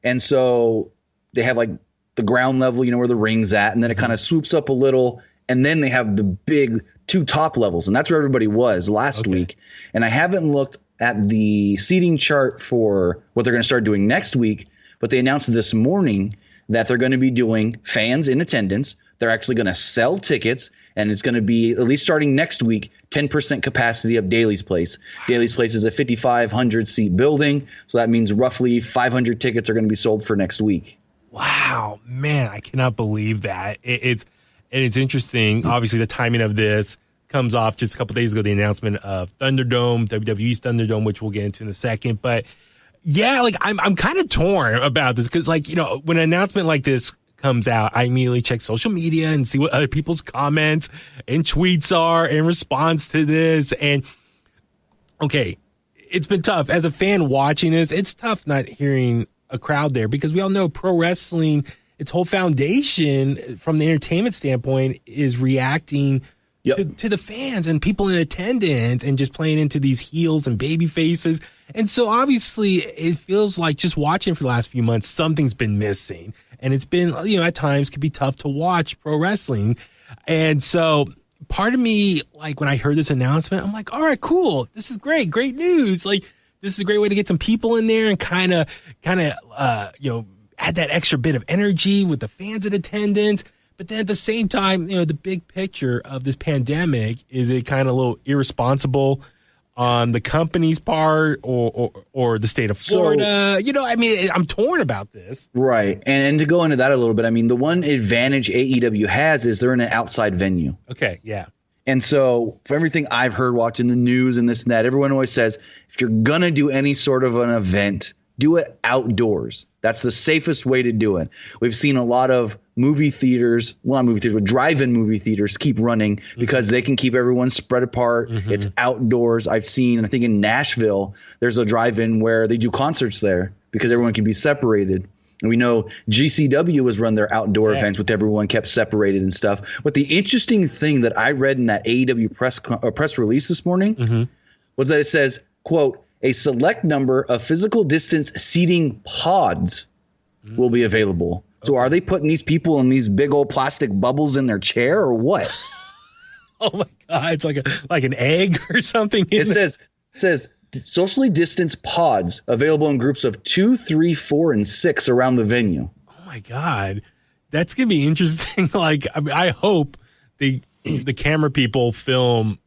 And so they have like the ground level, where the ring's at, and then it kind of swoops up a little, and then they have the big two top levels, and that's where everybody was last week. And I haven't looked at the seating chart for what they're going to start doing next week, but they announced this morning that they're going to be doing fans in attendance. They're actually going to sell tickets, and it's going to be, at least starting next week, 10% capacity of Daly's Place. Daly's Place is a 5,500 seat building, so that means roughly 500 tickets are going to be sold for next week. Wow, man, I cannot believe that. It's interesting. Obviously, the timing of this comes off just a couple days ago, the announcement of Thunderdome, WWE's Thunderdome, which we'll get into in a second. But yeah, like I'm kind of torn about this because, like, when an announcement like this comes out, I immediately check social media and see what other people's comments and tweets are in response to this. And okay, it's been tough as a fan watching this. It's tough not hearing a crowd there because we all know pro wrestling, its whole foundation from the entertainment standpoint is reacting to the fans and people in attendance and just playing into these heels and baby faces. And so obviously it feels like just watching for the last few months, something's been missing. And it's been, at times can be tough to watch pro wrestling. And so part of me, like when I heard this announcement, I'm like, all right, cool. This is great. Great news. Like, this is a great way to get some people in there and kind of, add that extra bit of energy with the fans in attendance. But then at the same time, the big picture of this pandemic, is it kind of a little irresponsible on the company's part or the state of Florida? I'm torn about this. Right. And to go into that a little bit, the one advantage AEW has is they're in an outside venue. Okay. Yeah. And so for everything I've heard watching the news and this and that, everyone always says, if you're going to do any sort of an event, do it outdoors. That's the safest way to do it. We've seen a lot of movie theaters, well, not movie theaters, but drive-in movie theaters keep running because they can keep everyone spread apart. It's outdoors. I think in Nashville, there's a drive-in where they do concerts there because everyone can be separated. And we know GCW has run their outdoor events with everyone kept separated and stuff. But the interesting thing that I read in that AEW press release this morning was that it says, quote, a select number of physical distance seating pods will be available. So are they putting these people in these big old plastic bubbles in their chair or what? Oh my God. It's like an egg or something. It says socially distanced pods available in groups of 2, 3, 4, and 6 around the venue. Oh my God. That's going to be interesting. I hope the camera people film,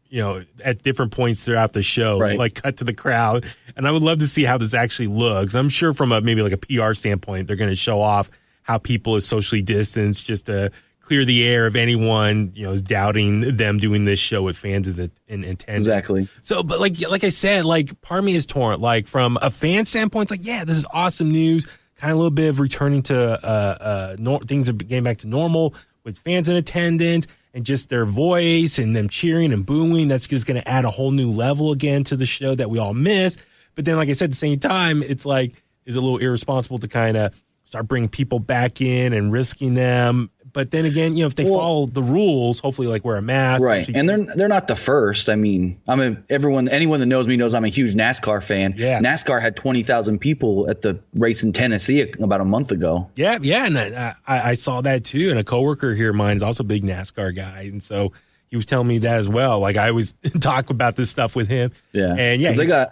at different points throughout the show, right. like cut to the crowd. And I would love to see how this actually looks. I'm sure from maybe like a PR standpoint, they're going to show off how people is socially distanced just to clear the air of anyone, is doubting them doing this show with fans in attendance. Exactly. So, but like I said, like part of me is torn. Like from a fan standpoint, it's like, yeah, this is awesome news. Kind of a little bit of returning to things are getting back to normal with fans in attendance and just their voice and them cheering and booing. That's just going to add a whole new level again to the show that we all miss. But then, like I said, at the same time, it's like, is it a little irresponsible to kind of start bringing people back in and risking them? But then again, if they follow the rules, hopefully like wear a mask. Right. And they're not the first. I mean, anyone that knows me knows I'm a huge NASCAR fan. Yeah. NASCAR had 20,000 people at the race in Tennessee about a month ago. Yeah. Yeah. And I saw that too. And a coworker here of mine is also a big NASCAR guy. And so he was telling me that as well. Like I always talk about this stuff with him. Yeah. And yeah,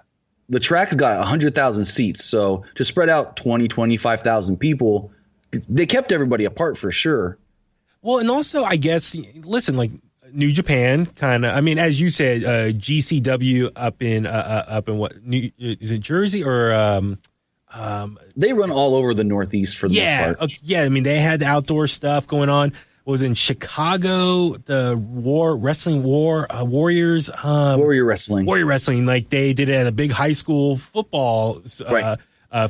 the track's got 100,000 seats. So to spread out 25,000 people, they kept everybody apart for sure. Well, and also, I guess, listen, like New Japan, kind of. I mean, as you said, GCW up in what? Is it Jersey or? They run all over the Northeast for the most part. Yeah. I mean, they had the outdoor stuff going on. It was in Chicago, the Warriors. Warrior Wrestling. Like they did it at a big high school football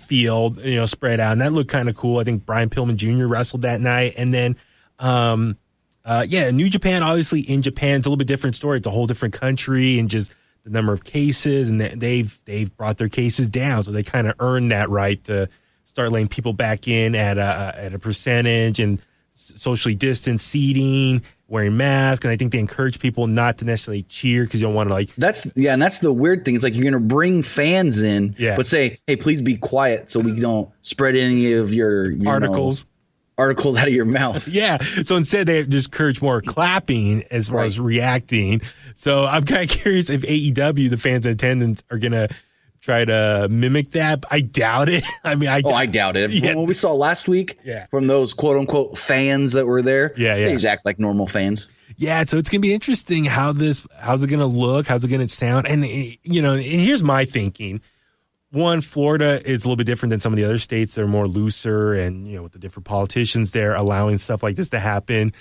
field, spread out, and that looked kind of cool. I think Brian Pillman Jr. wrestled that night, and then. New Japan, obviously in Japan, it's a little bit different story. It's a whole different country and just the number of cases, and they've brought their cases down. So they kind of earned that right to start letting people back in at a percentage and socially distanced seating, wearing masks. And I think they encourage people not to necessarily cheer because you don't want to and that's the weird thing. It's like you're going to bring fans in, but say, hey, please be quiet so we don't spread any of your articles out of your mouth. Yeah. So instead they just encourage more clapping as far as reacting. So I'm kind of curious if AEW, the fans in attendance, are going to try to mimic that. I doubt it. I mean, I doubt it. Yeah. What we saw last week from those quote unquote fans that were there, they just act like normal fans. Yeah. So it's going to be interesting how's it going to look? How's it going to sound? And, and here's my thinking. One, Florida is a little bit different than some of the other states. They're more looser and, with the different politicians there allowing stuff like this to happen.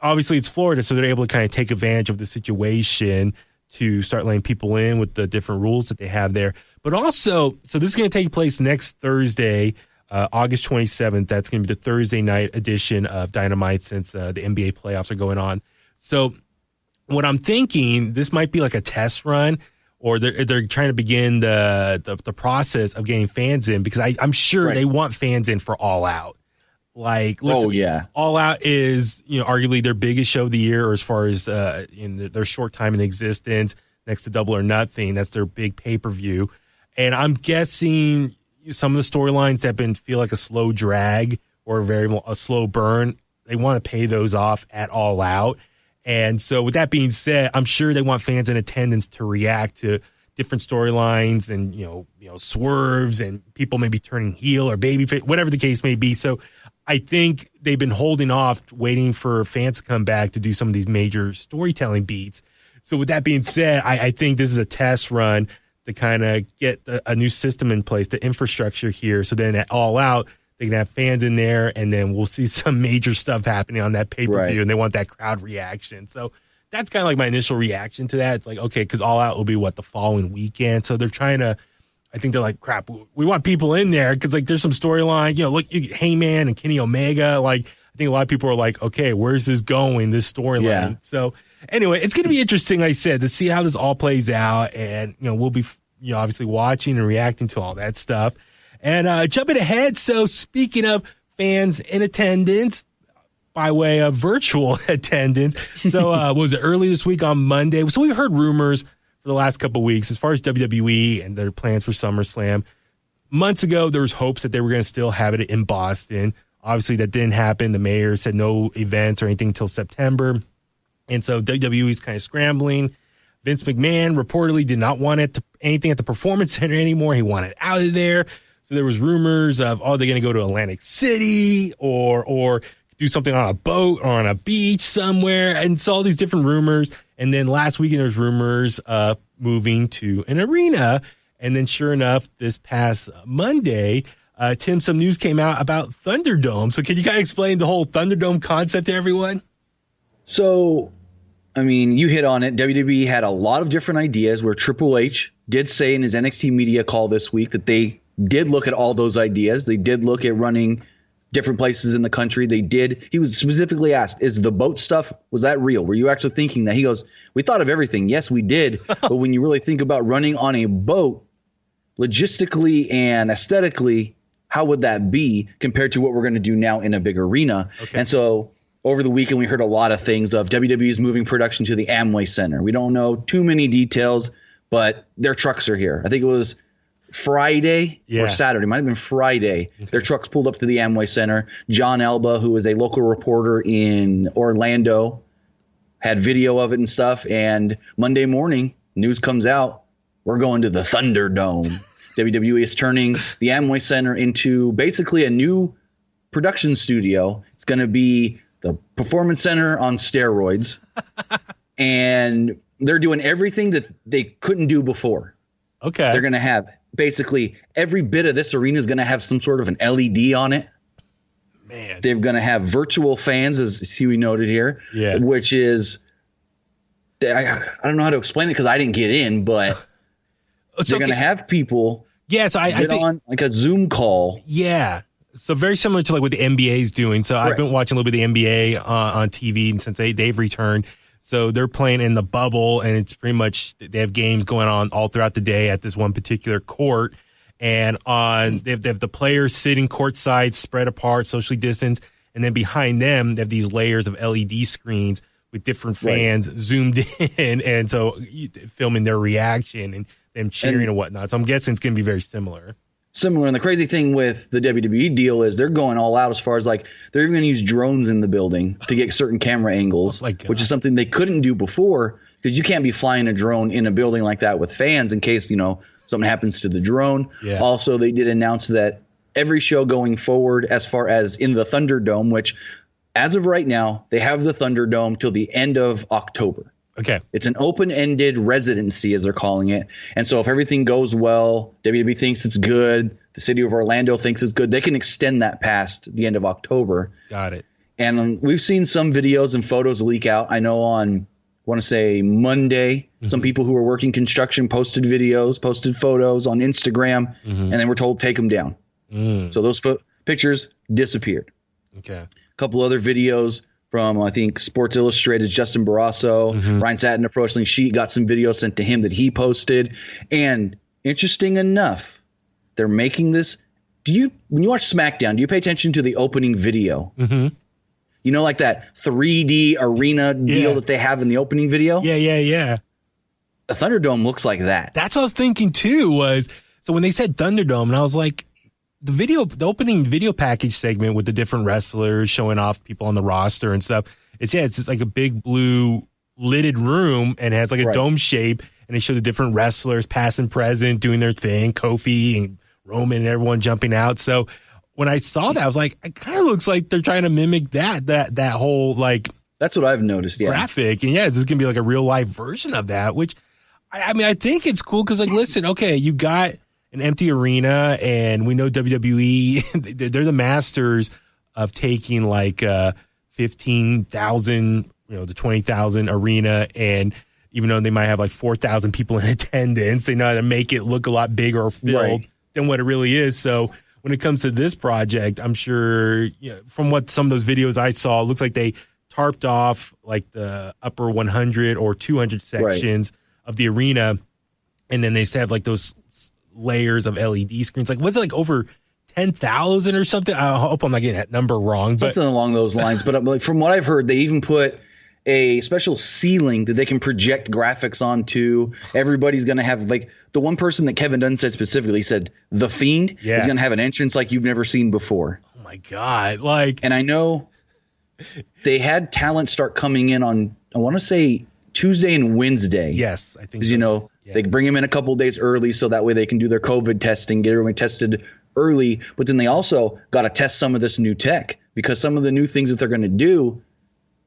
Obviously, it's Florida, so they're able to kind of take advantage of the situation to start letting people in with the different rules that they have there. But also, so this is going to take place next Thursday, August 27th. That's going to be the Thursday night edition of Dynamite since the NBA playoffs are going on. So what I'm thinking, this might be like a test run, or they're trying to begin the process of getting fans in, because I'm sure they want fans in for All Out. Like, listen, All Out is, arguably their biggest show of the year, or as far as in their short time in existence, next to Double or Nothing. That's their big pay-per-view. And I'm guessing some of the storylines that feel like a slow drag or a slow burn, they want to pay those off at All Out. And so with that being said, I'm sure they want fans in attendance to react to different storylines and, swerves and people maybe turning heel or babyface, whatever the case may be. So I think they've been holding off, waiting for fans to come back to do some of these major storytelling beats. So with that being said, I think this is a test run to kind of get a new system in place, the infrastructure here. So then at All Out, they can have fans in there, and then we'll see some major stuff happening on that pay-per-view, and they want that crowd reaction. So that's kind of like my initial reaction to that. It's like, okay, because All Out will be, the following weekend? So they're trying to, I think they're like, crap, we want people in there because, there's some storyline. Look, Heyman and Kenny Omega. I think a lot of people are like, okay, where's this going, this storyline? Yeah. So anyway, it's going to be interesting, like I said, to see how this all plays out. And, we'll be, obviously watching and reacting to all that stuff. And jumping ahead, so speaking of fans in attendance, by way of virtual attendance, so was it early this week on Monday? So we've heard rumors for the last couple of weeks as far as WWE and their plans for SummerSlam. Months ago, there was hopes that they were going to still have it in Boston. Obviously, that didn't happen. The mayor said no events or anything until September. And so WWE is kind of scrambling. Vince McMahon reportedly did not want anything at the Performance Center anymore. He wanted out of there. So there was rumors of, they're going to go to Atlantic City or do something on a boat or on a beach somewhere. And so all these different rumors. And then last weekend, there was rumors of moving to an arena. And then sure enough, this past Monday, Tim, some news came out about Thunderdome. So can you kind of explain the whole Thunderdome concept to everyone? So, I mean, you hit on it. WWE had a lot of different ideas where Triple H did say in his NXT media call this week that they did look at all those ideas. They did look at running different places in the country. He was specifically asked, is the boat stuff, was that real? Were you actually thinking that? He goes, we thought of everything. Yes, we did. But when you really think about running on a boat, logistically and aesthetically, how would that be compared to what we're going to do now in a big arena? Okay. And so over the weekend, we heard a lot of things of WWE's moving production to the Amway Center. We don't know too many details, but their trucks are here. I think it was Friday or Saturday. It might have been Friday. Okay. Their trucks pulled up to the Amway Center. John Alba, who is a local reporter in Orlando, had video of it and stuff. And Monday morning, news comes out, we're going to the Thunderdome. WWE is turning the Amway Center into basically a new production studio. It's going to be the Performance Center on steroids. And they're doing everything that they couldn't do before. Okay. They're going to have basically every bit of this arena is going to have some sort of an LED on it. Man. They're going to have virtual fans, as Huey noted here, which is, I don't know how to explain it because I didn't get in, but they're going to have people so I think on like a Zoom call. Yeah. So very similar to like what the NBA is doing. So I've been watching a little bit of the NBA on TV and since they've returned. So they're playing in the bubble, and it's pretty much they have games going on all throughout the day at this one particular court. And they have the players sitting courtside, spread apart, socially distanced, and then behind them they have these layers of LED screens with different fans zoomed in, and so filming their reaction and them cheering and whatnot. So I'm guessing it's going to be very similar. And the crazy thing with the WWE deal is they're going all out as far as like they're even going to use drones in the building to get certain camera angles, which is something they couldn't do before because you can't be flying a drone in a building like that with fans in case, something happens to the drone. Yeah. Also, they did announce that every show going forward as far as in the Thunderdome, which as of right now, they have the Thunderdome till the end of October. Okay. It's an open-ended residency, as they're calling it. And so if everything goes well, WWE thinks it's good, the city of Orlando thinks it's good, they can extend that past the end of October. Got it. And we've seen some videos and photos leak out. I know on, I want to say Monday, some people who were working construction posted videos, posted photos on Instagram, and then were told take them down. So those pictures disappeared. Okay. A couple other videos from, I think, Sports Illustrated's Justin Barrasso. Ryan Satin of Pro Wrestling Sheet got some videos sent to him that he posted. And interesting enough, they're making this. When you watch SmackDown, do you pay attention to the opening video? You know, like that 3D arena deal that they have in the opening video? Yeah. The Thunderdome looks like that. That's what I was thinking too, so when they said Thunderdome, and I was like, the opening video package segment with the different wrestlers showing off people on the roster and stuff. It's just like a big blue lidded room and it has like a dome shape, and they show the different wrestlers past and present doing their thing, Kofi and Roman and everyone jumping out. So when I saw that, I was like, it kind of looks like they're trying to mimic that whole like. That's what I've noticed. Yeah. Graphic. And this is going to be like a real life version of that, which I think it's cool. Cause like, listen, okay, you got an empty arena, and we know WWE, they're the masters of taking like 15,000, to 20,000 arena, and even though they might have like 4,000 people in attendance, they know how to make it look a lot bigger or filled than what it really is. So when it comes to this project, I'm sure from what some of those videos I saw, it looks like they tarped off like the upper 100 or 200 sections of the arena, and then they have like those layers of LED screens. Like, was it like over 10,000 or something? I hope I'm not getting that number wrong. Something along those lines. But like from what I've heard, they even put a special ceiling that they can project graphics onto. Everybody's going to have like the one person that Kevin Dunn said specifically said The Fiend is going to have an entrance like you've never seen before. Oh my God. And I know they had talent start coming in on, I want to say Tuesday and Wednesday. Yes, I think because they bring them in a couple of days early so that way they can do their COVID testing, get everyone tested early. But then they also got to test some of this new tech because some of the new things that they're going to do,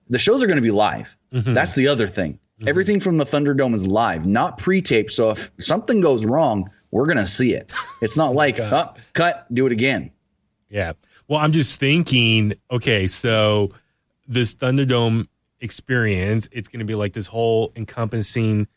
the shows are going to be live. That's the other thing. Everything from the Thunderdome is live, not pre-taped. So if something goes wrong, we're going to see it. It's not like, cut, do it again. Yeah. Well, I'm just thinking, okay, so this Thunderdome experience, it's going to be like this whole encompassing,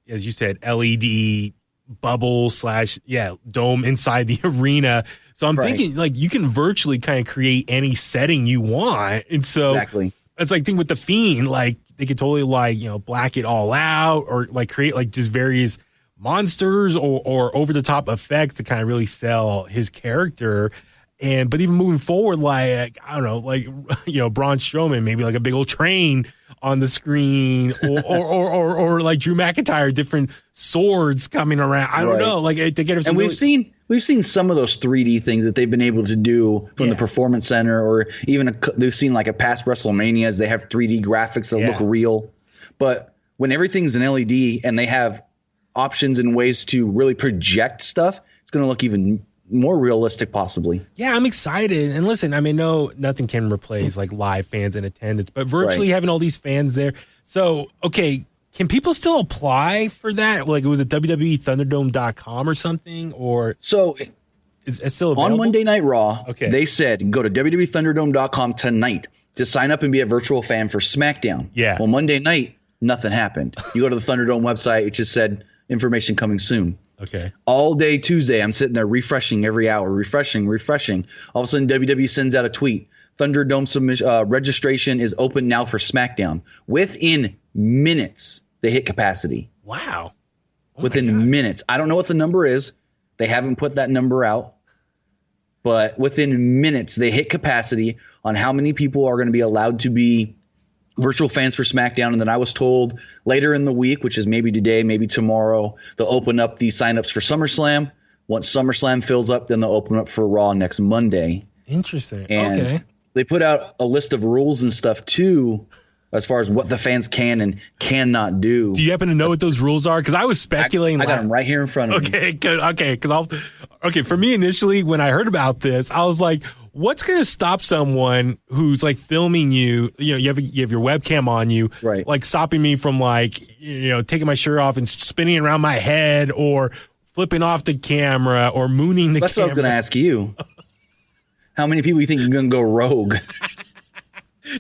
as you said, LED bubble / dome inside the arena. So I'm thinking like you can virtually kind of create any setting you want. And so exactly. It's like thing with the Fiend, like they could totally like, black it all out or like create like just various monsters or over the top effects to kind of really sell his character. But even moving forward, like, I don't know, like, Braun Strowman, maybe like a big old train on the screen or like Drew McIntyre, different swords coming around. I don't know. Like, to get us. And we've seen some of those 3D things that they've been able to do from the Performance Center, or even they've seen like a past WrestleManias. They have 3D graphics that look real. But when everything's an LED and they have options and ways to really project stuff, it's going to look even more realistic, possibly. Yeah, I'm excited. And listen, I mean, no, nothing can replace like live fans in attendance, but virtually having all these fans there. So, okay, can people still apply for that? Like, it was at WWEThunderdome.com or something? Or so is it still available? On Monday Night Raw, they said go to WWEThunderdome.com tonight to sign up and be a virtual fan for SmackDown. Yeah. Well, Monday night, nothing happened. You go to the Thunderdome website, it just said information coming soon. Okay. All day Tuesday, I'm sitting there refreshing every hour, refreshing. All of a sudden, WWE sends out a tweet. Thunderdome registration is open now for SmackDown. Within minutes, they hit capacity. Wow. Within minutes. I don't know what the number is. They haven't put that number out. But within minutes, they hit capacity on how many people are going to be allowed to be virtual fans for SmackDown. And then I was told later in the week, which is maybe today, maybe tomorrow, they'll open up the signups for SummerSlam. Once SummerSlam fills up, then they'll open up for Raw next Monday. Interesting. And they put out a list of rules and stuff too, as far as what the fans can and cannot do. Do you happen to know what those rules are? Because I was speculating. I got them right here in front of me. Okay. For me, initially, when I heard about this, I was like, what's going to stop someone who's like filming you? You have your webcam on you, right? Like stopping me from like, taking my shirt off and spinning around my head or flipping off the camera or mooning the camera. That's what I was going to ask you. How many people you think are going to go rogue?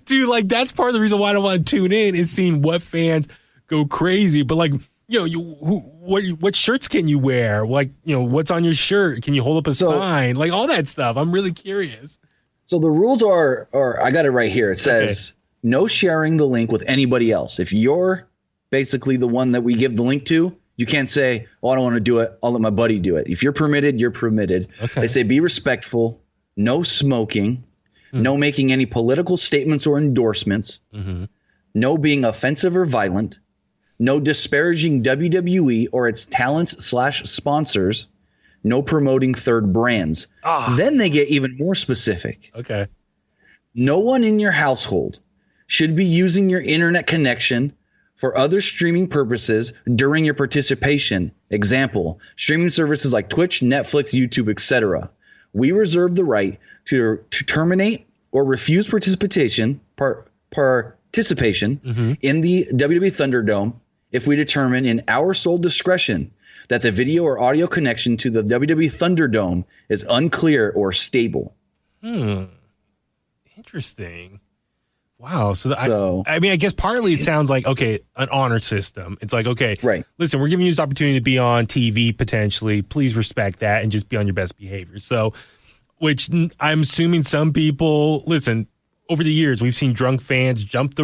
Dude, like that's part of the reason why I don't want to tune in is seeing what fans go crazy. But like, what shirts can you wear? Like, what's on your shirt? Can you hold up a sign? Like all that stuff. I'm really curious. So the rules are I got it right here. It says no sharing the link with anybody else. If you're basically the one that we give the link to, you can't say, oh, I don't want to do it. I'll let my buddy do it. If you're permitted, you're permitted. Okay. They say be respectful, no smoking, no making any political statements or endorsements, no being offensive or violent, no disparaging WWE or its talents / sponsors, no promoting third brands. Then they get even more specific. Okay. No one in your household should be using your internet connection for other streaming purposes during your participation. Example, streaming services like Twitch, Netflix, YouTube, etc. We reserve the right to terminate or refuse participation in the WWE Thunderdome if we determine in our sole discretion that the video or audio connection to the WWE Thunderdome is unclear or stable. Interesting. Wow. I mean, I guess partly it sounds like, okay, an honor system. It's like, okay, listen, we're giving you this opportunity to be on TV potentially. Please respect that and just be on your best behavior. So, which I'm assuming some people, listen, over the years, we've seen drunk fans jump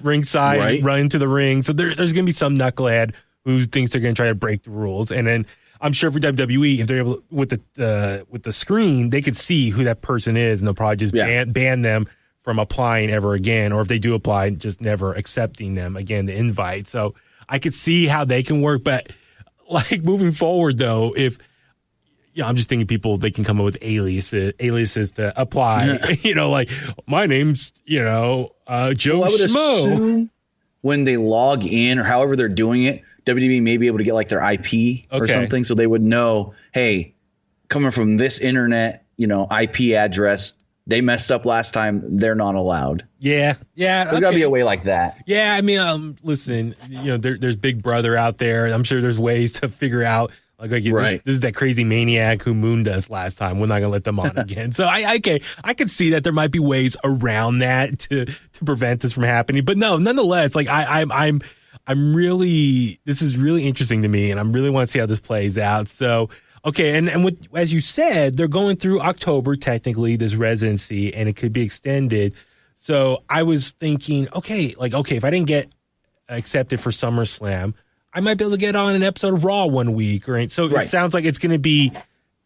ringside and run into the ring. So there's going to be some knucklehead who thinks they're going to try to break the rules. And then I'm sure for WWE, if they're able to, with the screen, they could see who that person is and they'll probably just ban them from applying ever again. Or if they do apply, just never accepting them again, the invite. So I could see how they can work. But like moving forward though, I'm just thinking they can come up with aliases to apply, like my name's, Joe Schmo. When they log in or however they're doing it, WWE may be able to get like their IP or something. So they would know, hey, coming from this internet, IP address, they messed up last time, they're not allowed. Yeah. There's got to be a way like that. Yeah, I mean, listen, there's Big Brother out there. I'm sure there's ways to figure out. Like right. This is that crazy maniac who mooned us last time. We're not gonna let them on again. So I could see that there might be ways around that to prevent this from happening. But no, nonetheless, like I'm really, this is really interesting to me, and I really want to see how this plays out. So okay, and with, as you said, they're going through October technically, this residency, and it could be extended. So I was thinking, okay, if I didn't get accepted for SummerSlam, I might be able to get on an episode of Raw one week, right? So It sounds like it's going to be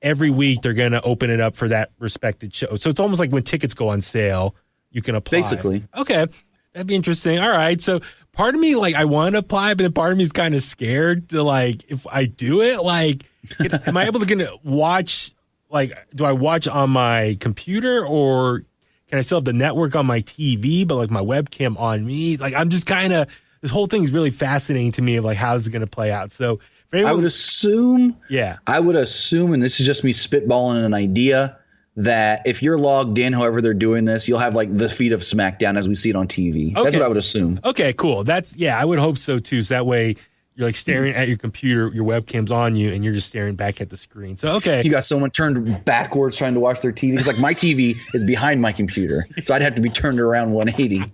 every week they're going to open it up for that respected show. So it's almost like when tickets go on sale, you can apply. Basically. Okay. That'd be interesting. All right. So part of me, I want to apply, but then part of me is kind of scared to, if I do it, am I able to watch, do I watch on my computer, or can I still have the network on my TV, but my webcam on me? I'm just kind of, this whole thing is really fascinating to me of how is it going to play out. So anyone, I would assume, and this is just me spitballing an idea, that if you're logged in, however they're doing this, you'll have the feed of SmackDown as we see it on TV. Okay. That's what I would assume. Okay, cool. I would hope so too. So that way you're staring at your computer, your webcam's on you, and you're just staring back at the screen. So, okay. You got someone turned backwards trying to watch their TV. Because my TV is behind my computer, so I'd have to be turned around 180.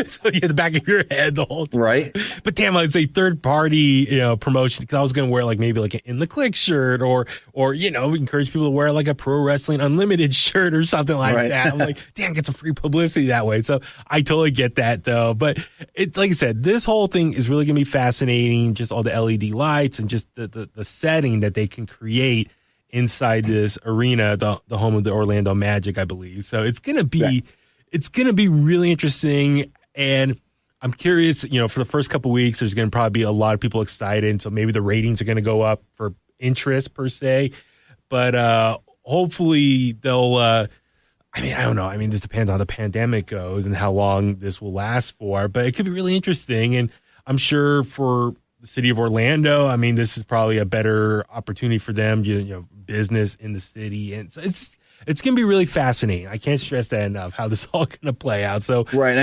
So you have the back of your head the whole time. Right. But damn, I would say third party, promotion, because I was going to wear maybe an In The Kliq shirt, or we encourage people to wear a Pro Wrestling Unlimited shirt or something like that. I'm damn, get some free publicity that way. So I totally get that though. But it's like I said, this whole thing is really going to be fascinating. Just all the LED lights and just the setting that they can create inside this arena, the home of the Orlando Magic, I believe. So it's gonna be really interesting, and I'm curious. For the first couple of weeks, there's gonna probably be a lot of people excited, so maybe the ratings are gonna go up for interest per se. But hopefully they'll. I don't know. This depends on how the pandemic goes and how long this will last for. But it could be really interesting, and I'm sure for the city of Orlando, this is probably a better opportunity for them, business in the city. And so it's going to be really fascinating. I can't stress that enough, how this is all going to play out. So, right.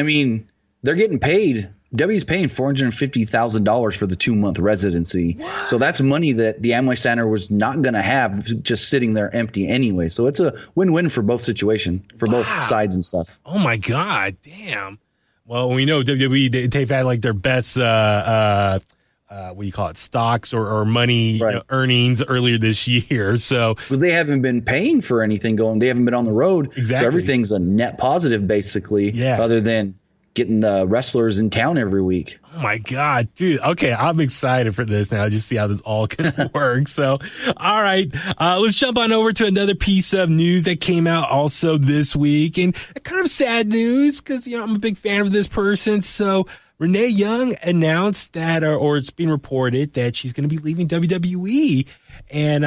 They're getting paid. W's paying $450,000 for the 2-month residency. What? So that's money that the Amway Center was not going to have just sitting there empty anyway. So it's a win-win for both both sides and stuff. Oh my God. Damn. Well, we know WWE, they've had their best, what do you call it, stocks or money earnings earlier this year. So because they haven't been paying for anything they haven't been on the road. Exactly. So everything's a net positive basically. Yeah. Other than getting the wrestlers in town every week. Oh my God, dude. Okay. I'm excited for this now. Just see how this all can work. So, all right. Let's jump on over to another piece of news that came out also this week, and kind of sad news because, I'm a big fan of this person. So, Renee Young announced that, or it's been reported that she's going to be leaving WWE. And,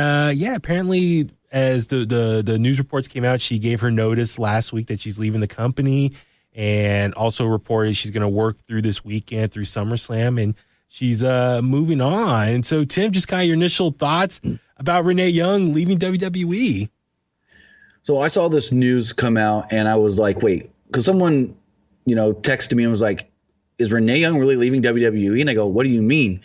apparently as the news reports came out, she gave her notice last week that she's leaving the company, and also reported she's going to work through this weekend through SummerSlam, and she's moving on. And so, Tim, just kind of your initial thoughts about Renee Young leaving WWE. So I saw this news come out, and I was like, wait, because someone, texted me and was like, is Renee Young really leaving WWE? And I go, what do you mean?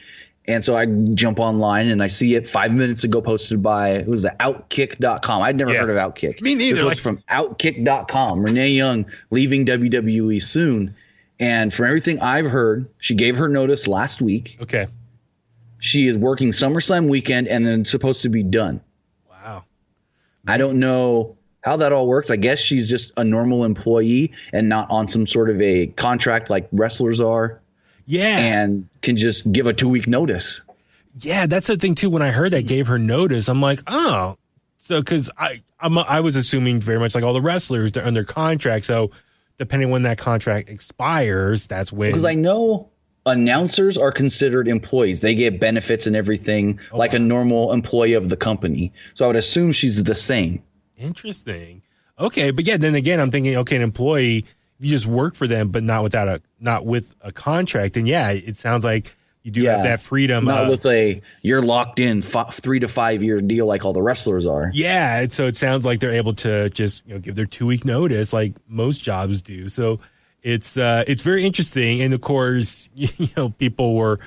And so I jump online and I see it 5 minutes ago posted by, it was the Outkick.com. I'd never heard of Outkick. Me neither. It was from Outkick.com. Renee Young leaving WWE soon. And from everything I've heard, she gave her notice last week. Okay. She is working SummerSlam weekend and then supposed to be done. Wow. I don't know how that all works. I guess she's just a normal employee and not on some sort of a contract like wrestlers are. Yeah. And can just give a 2-week notice. Yeah, that's the thing too. When I heard that gave her notice, I'm like, oh, so because I was assuming very much like all the wrestlers, they're under contract. So depending when that contract expires, that's when. Because I know announcers are considered employees. They get benefits and everything like a normal employee of the company. So I would assume she's the same. Interesting. Okay, but yeah, then again, I'm thinking, okay, an employee, if you just work for them, but not with a contract, then yeah, it sounds like You do have that freedom. Not with you're locked in 3 to 5 year deal like all the wrestlers are. Yeah, and so it sounds like they're able to just give their 2-week notice like most jobs do. So it's very interesting. And of course, people were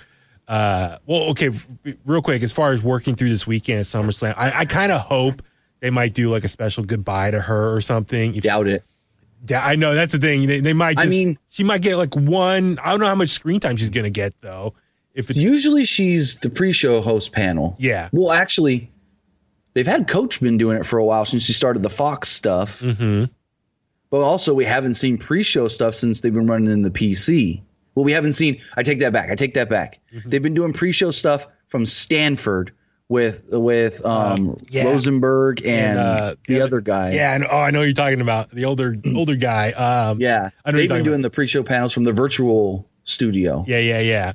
real quick, as far as working through this weekend at SummerSlam, I kind of hope they might do like a special goodbye to her or something. Doubt it. I know that's the thing. They might just, she might get like one. I don't know how much screen time she's going to get though. Usually she's the pre-show host panel. Yeah. Well, actually, they've had Coach been doing it for a while since she started the Fox stuff. Mm-hmm. But also we haven't seen pre-show stuff since they've been running in the PC. Well, we haven't seen. I take that back. Mm-hmm. They've been doing pre-show stuff from Stanford with Rosenberg and the other guy. Yeah, and I know who you're talking about, the older guy. Yeah, they've been doing the pre-show panels from the virtual studio. Yeah.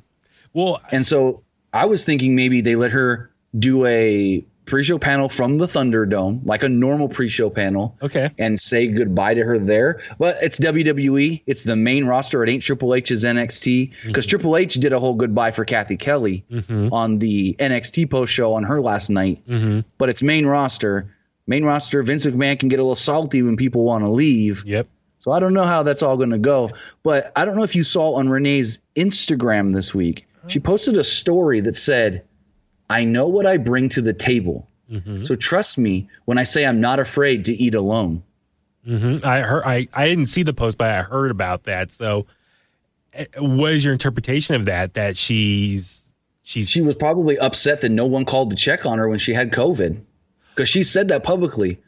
Well, and so I was thinking maybe they let her do a pre-show panel from the Thunderdome, like a normal pre-show panel. Okay. And say goodbye to her there. But it's WWE. It's the main roster. It ain't Triple H's NXT. Because Triple H did a whole goodbye for Kathy Kelly on the NXT post show on her last night. But it's main roster. Main roster, Vince McMahon can get a little salty when people want to leave. Yep. So I don't know how that's all going to go. But I don't know if you saw on Renee's Instagram this week. She posted a story that said, I know what I bring to the table. So trust me when I say I'm not afraid to eat alone. I didn't see the post, but I heard about that. So what is your interpretation of that? That she was probably upset that no one called to check on her when she had COVID. Because she said that publicly.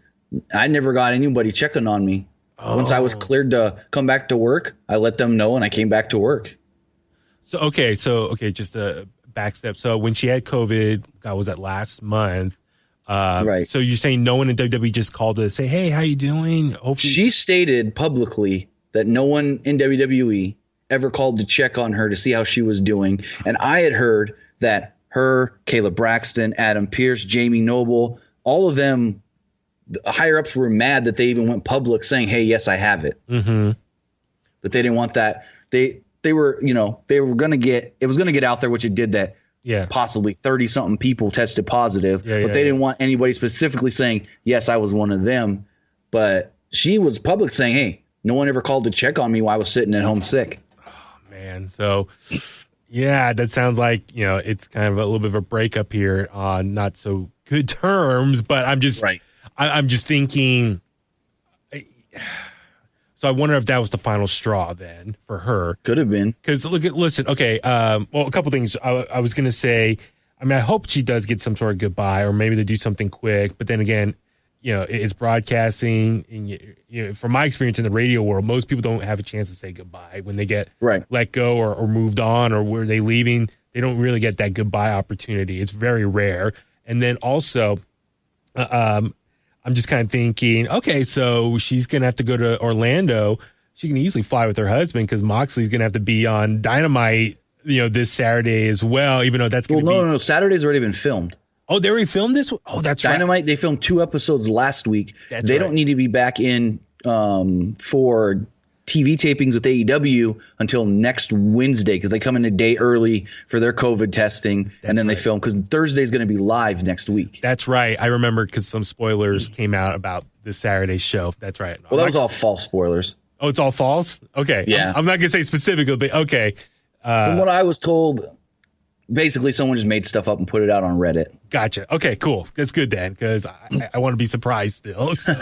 I never got anybody checking on me. Once I was cleared to come back to work, I let them know and I came back to work. So just a back step. So when she had COVID, God, was that last month? Right. So you're saying no one in WWE just called to say, hey, how you doing? Hopefully. She stated publicly that no one in WWE ever called to check on her to see how she was doing. And I had heard that her, Kayla Braxton, Adam Pearce, Jamie Noble, all of them, the higher ups were mad that they even went public saying, hey, yes, I have it. But they didn't want that. They were going to get, it was going to get out there, which it did that. Yeah. Possibly 30 something people tested positive, but they didn't want anybody specifically saying, yes, I was one of them. But she was public saying, hey, no one ever called to check on me while I was sitting at home sick. Oh, man. So, yeah, that sounds like, it's kind of a little bit of a breakup here on not so good terms, but I'm just, I'm just thinking, so I wonder if that was the final straw then for her. Could have been. Because listen, okay. Well, a couple things. I was going to say, I hope she does get some sort of goodbye, or maybe they do something quick. But then again, it's broadcasting. And from my experience in the radio world, most people don't have a chance to say goodbye when they get let go or moved on, or where they leaving. They don't really get that goodbye opportunity. It's very rare. And then also, I'm just kind of thinking, okay, so she's going to have to go to Orlando. She can easily fly with her husband because Moxley's going to have to be on Dynamite, this Saturday as well, even though that's going to be. No. Saturday's already been filmed. Oh, they already filmed this? Oh, that's Dynamite, right. They filmed 2 episodes last week. They don't need to be back in for TV tapings with AEW until next Wednesday because they come in a day early for their COVID testing, and then they film because Thursday's going to be live next week. That's right. I remember because some spoilers came out about this Saturday show. That's right. Well, that was all false spoilers. Oh, it's all false? Okay. Yeah. I'm not going to say specifically, but okay. From what I was told, basically someone just made stuff up and put it out on Reddit. Gotcha. Okay, cool. That's good then, because I want to be surprised still. So,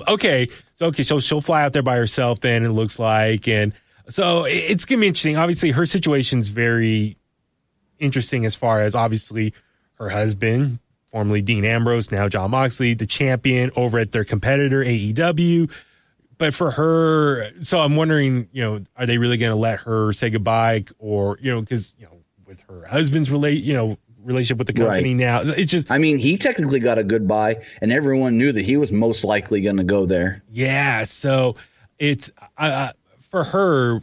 okay. So she'll fly out there by herself then, it looks like. And so it's going to be interesting. Obviously, her situation's very interesting as far as obviously her husband, formerly Dean Ambrose, now Jon Moxley, the champion over at their competitor, AEW. But for her, so I'm wondering, are they really going to let her say goodbye or, because, with her husband's relationship with the company now, it's just. He technically got a goodbye and everyone knew that he was most likely going to go there. Yeah. So it's for her,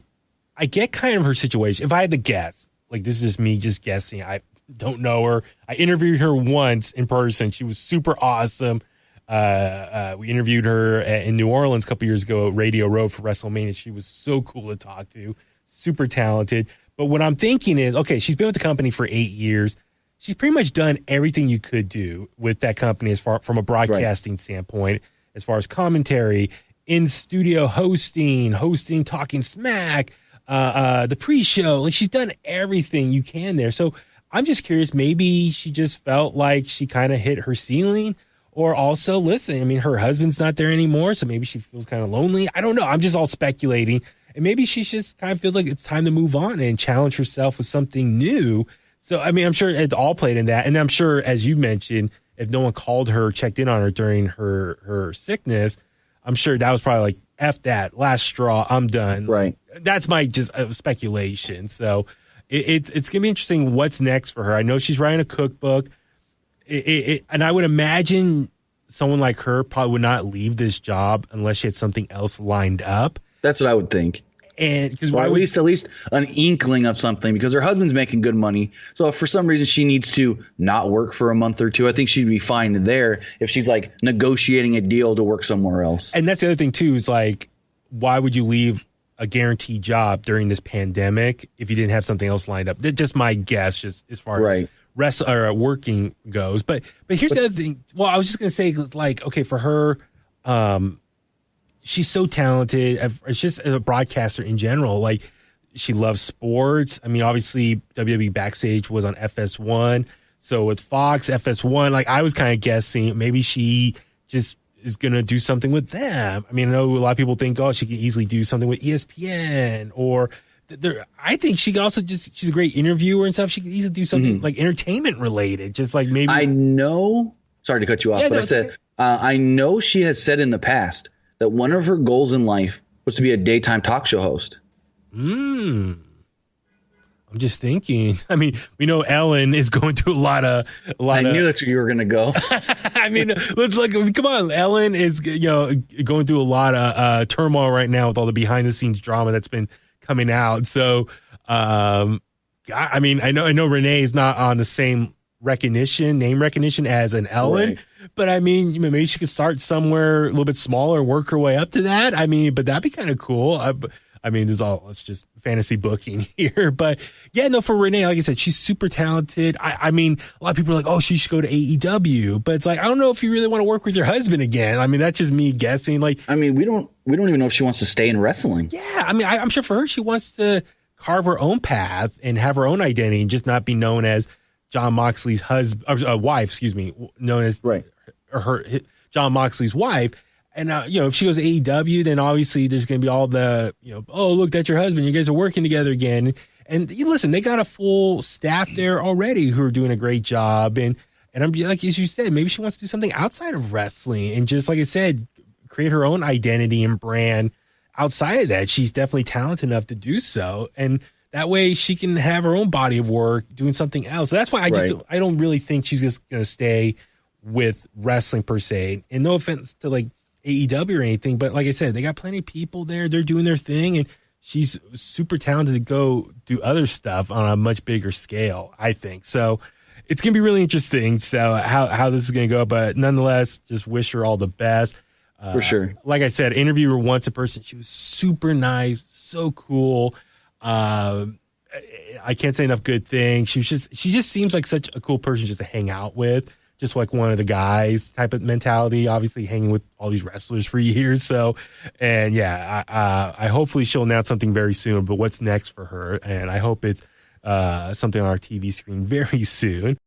I get kind of her situation. If I had to guess, like this is just me just guessing, I don't know her. I interviewed her once in person. She was super awesome. We interviewed her in New Orleans a couple years ago at Radio Row for WrestleMania. She was so cool to talk to, super talented. But what I'm thinking is, okay, she's been with the company for 8 years. She's pretty much done everything you could do with that company as far from a broadcasting standpoint, as far as commentary, in studio hosting, talking smack, the pre-show. Like, she's done everything you can there. So I'm just curious, maybe she just felt like she kind of hit her ceiling, or also, listen, I mean, her husband's not there anymore, so maybe she feels kind of lonely. I don't know. I'm just all speculating. And maybe she just kind of feels like it's time to move on and challenge herself with something new. So, I mean, I'm sure it all played in that. And I'm sure, as you mentioned, if no one called her, checked in on her during her sickness, I'm sure that was probably like, F that, last straw, I'm done. Right. That's my just speculation. So it's going to be interesting what's next for her. I know she's writing a cookbook. And I would imagine someone like her probably would not leave this job unless she had something else lined up. That's what I would think. And because at least an inkling of something, because her husband's making good money. So if for some reason she needs to not work for a month or two, I think she'd be fine there if she's like negotiating a deal to work somewhere else. And that's the other thing too, is like, why would you leave a guaranteed job during this pandemic if you didn't have something else lined up? That's just my guess, just as far as working goes. But here's the other thing. Well, I was just gonna say, like, okay, for her, she's so talented. It's just as a broadcaster in general. Like, she loves sports. I mean, obviously, WWE Backstage was on FS1. So with Fox, FS1, like, I was kind of guessing maybe she just is going to do something with them. I mean, I know a lot of people think, oh, she could easily do something with ESPN, or I think she could also she's a great interviewer and stuff. She could easily do something like entertainment related, just like maybe. I know, sorry to cut you off, but I know she has said in the past that one of her goals in life was to be a daytime talk show host. I'm just thinking. I mean, we know Ellen is going through a lot of. I knew that's where you were going to go. I mean, come on. Ellen is, going through a lot of turmoil right now with all the behind the scenes drama that's been coming out. So, I mean, I know Renee is not on the same name recognition as an Ellen, right. But I mean, maybe she could start somewhere a little bit smaller and work her way up to that. I mean, but that'd be kind of cool. I mean, it's just fantasy booking here. But yeah, no, for Renee, like I said, she's super talented. I mean, a lot of people are like, oh, she should go to AEW. But it's like, I don't know if you really want to work with your husband again. I mean, that's just me guessing. Like, I mean, we don't even know if she wants to stay in wrestling. Yeah. I mean, I'm sure for her, she wants to carve her own path and have her own identity and just not be known as John Moxley's wife, known as her John Moxley's wife. And, if she goes to AEW, then obviously there's going to be all the, oh, look, that's your husband. You guys are working together again. And listen, they got a full staff there already who are doing a great job. And I'm like, as you said, maybe she wants to do something outside of wrestling and just, like I said, create her own identity and brand outside of that. She's definitely talented enough to do so. And that way she can have her own body of work doing something else. So that's why I don't really think she's just going to stay with wrestling per se. And no offense to like AEW or anything, but like I said, they got plenty of people there. They're doing their thing, and she's super talented to go do other stuff on a much bigger scale, I think. So it's going to be really interesting. So how this is going to go, but nonetheless, just wish her all the best. For sure. Like I said, interviewed her once in person. She was super nice, so cool. I can't say enough good things. She just seems like such a cool person just to hang out with. Just like one of the guys type of mentality, obviously hanging with all these wrestlers for years. So, and yeah, I hopefully she'll announce something very soon, but what's next for her? And I hope it's something on our TV screen very soon.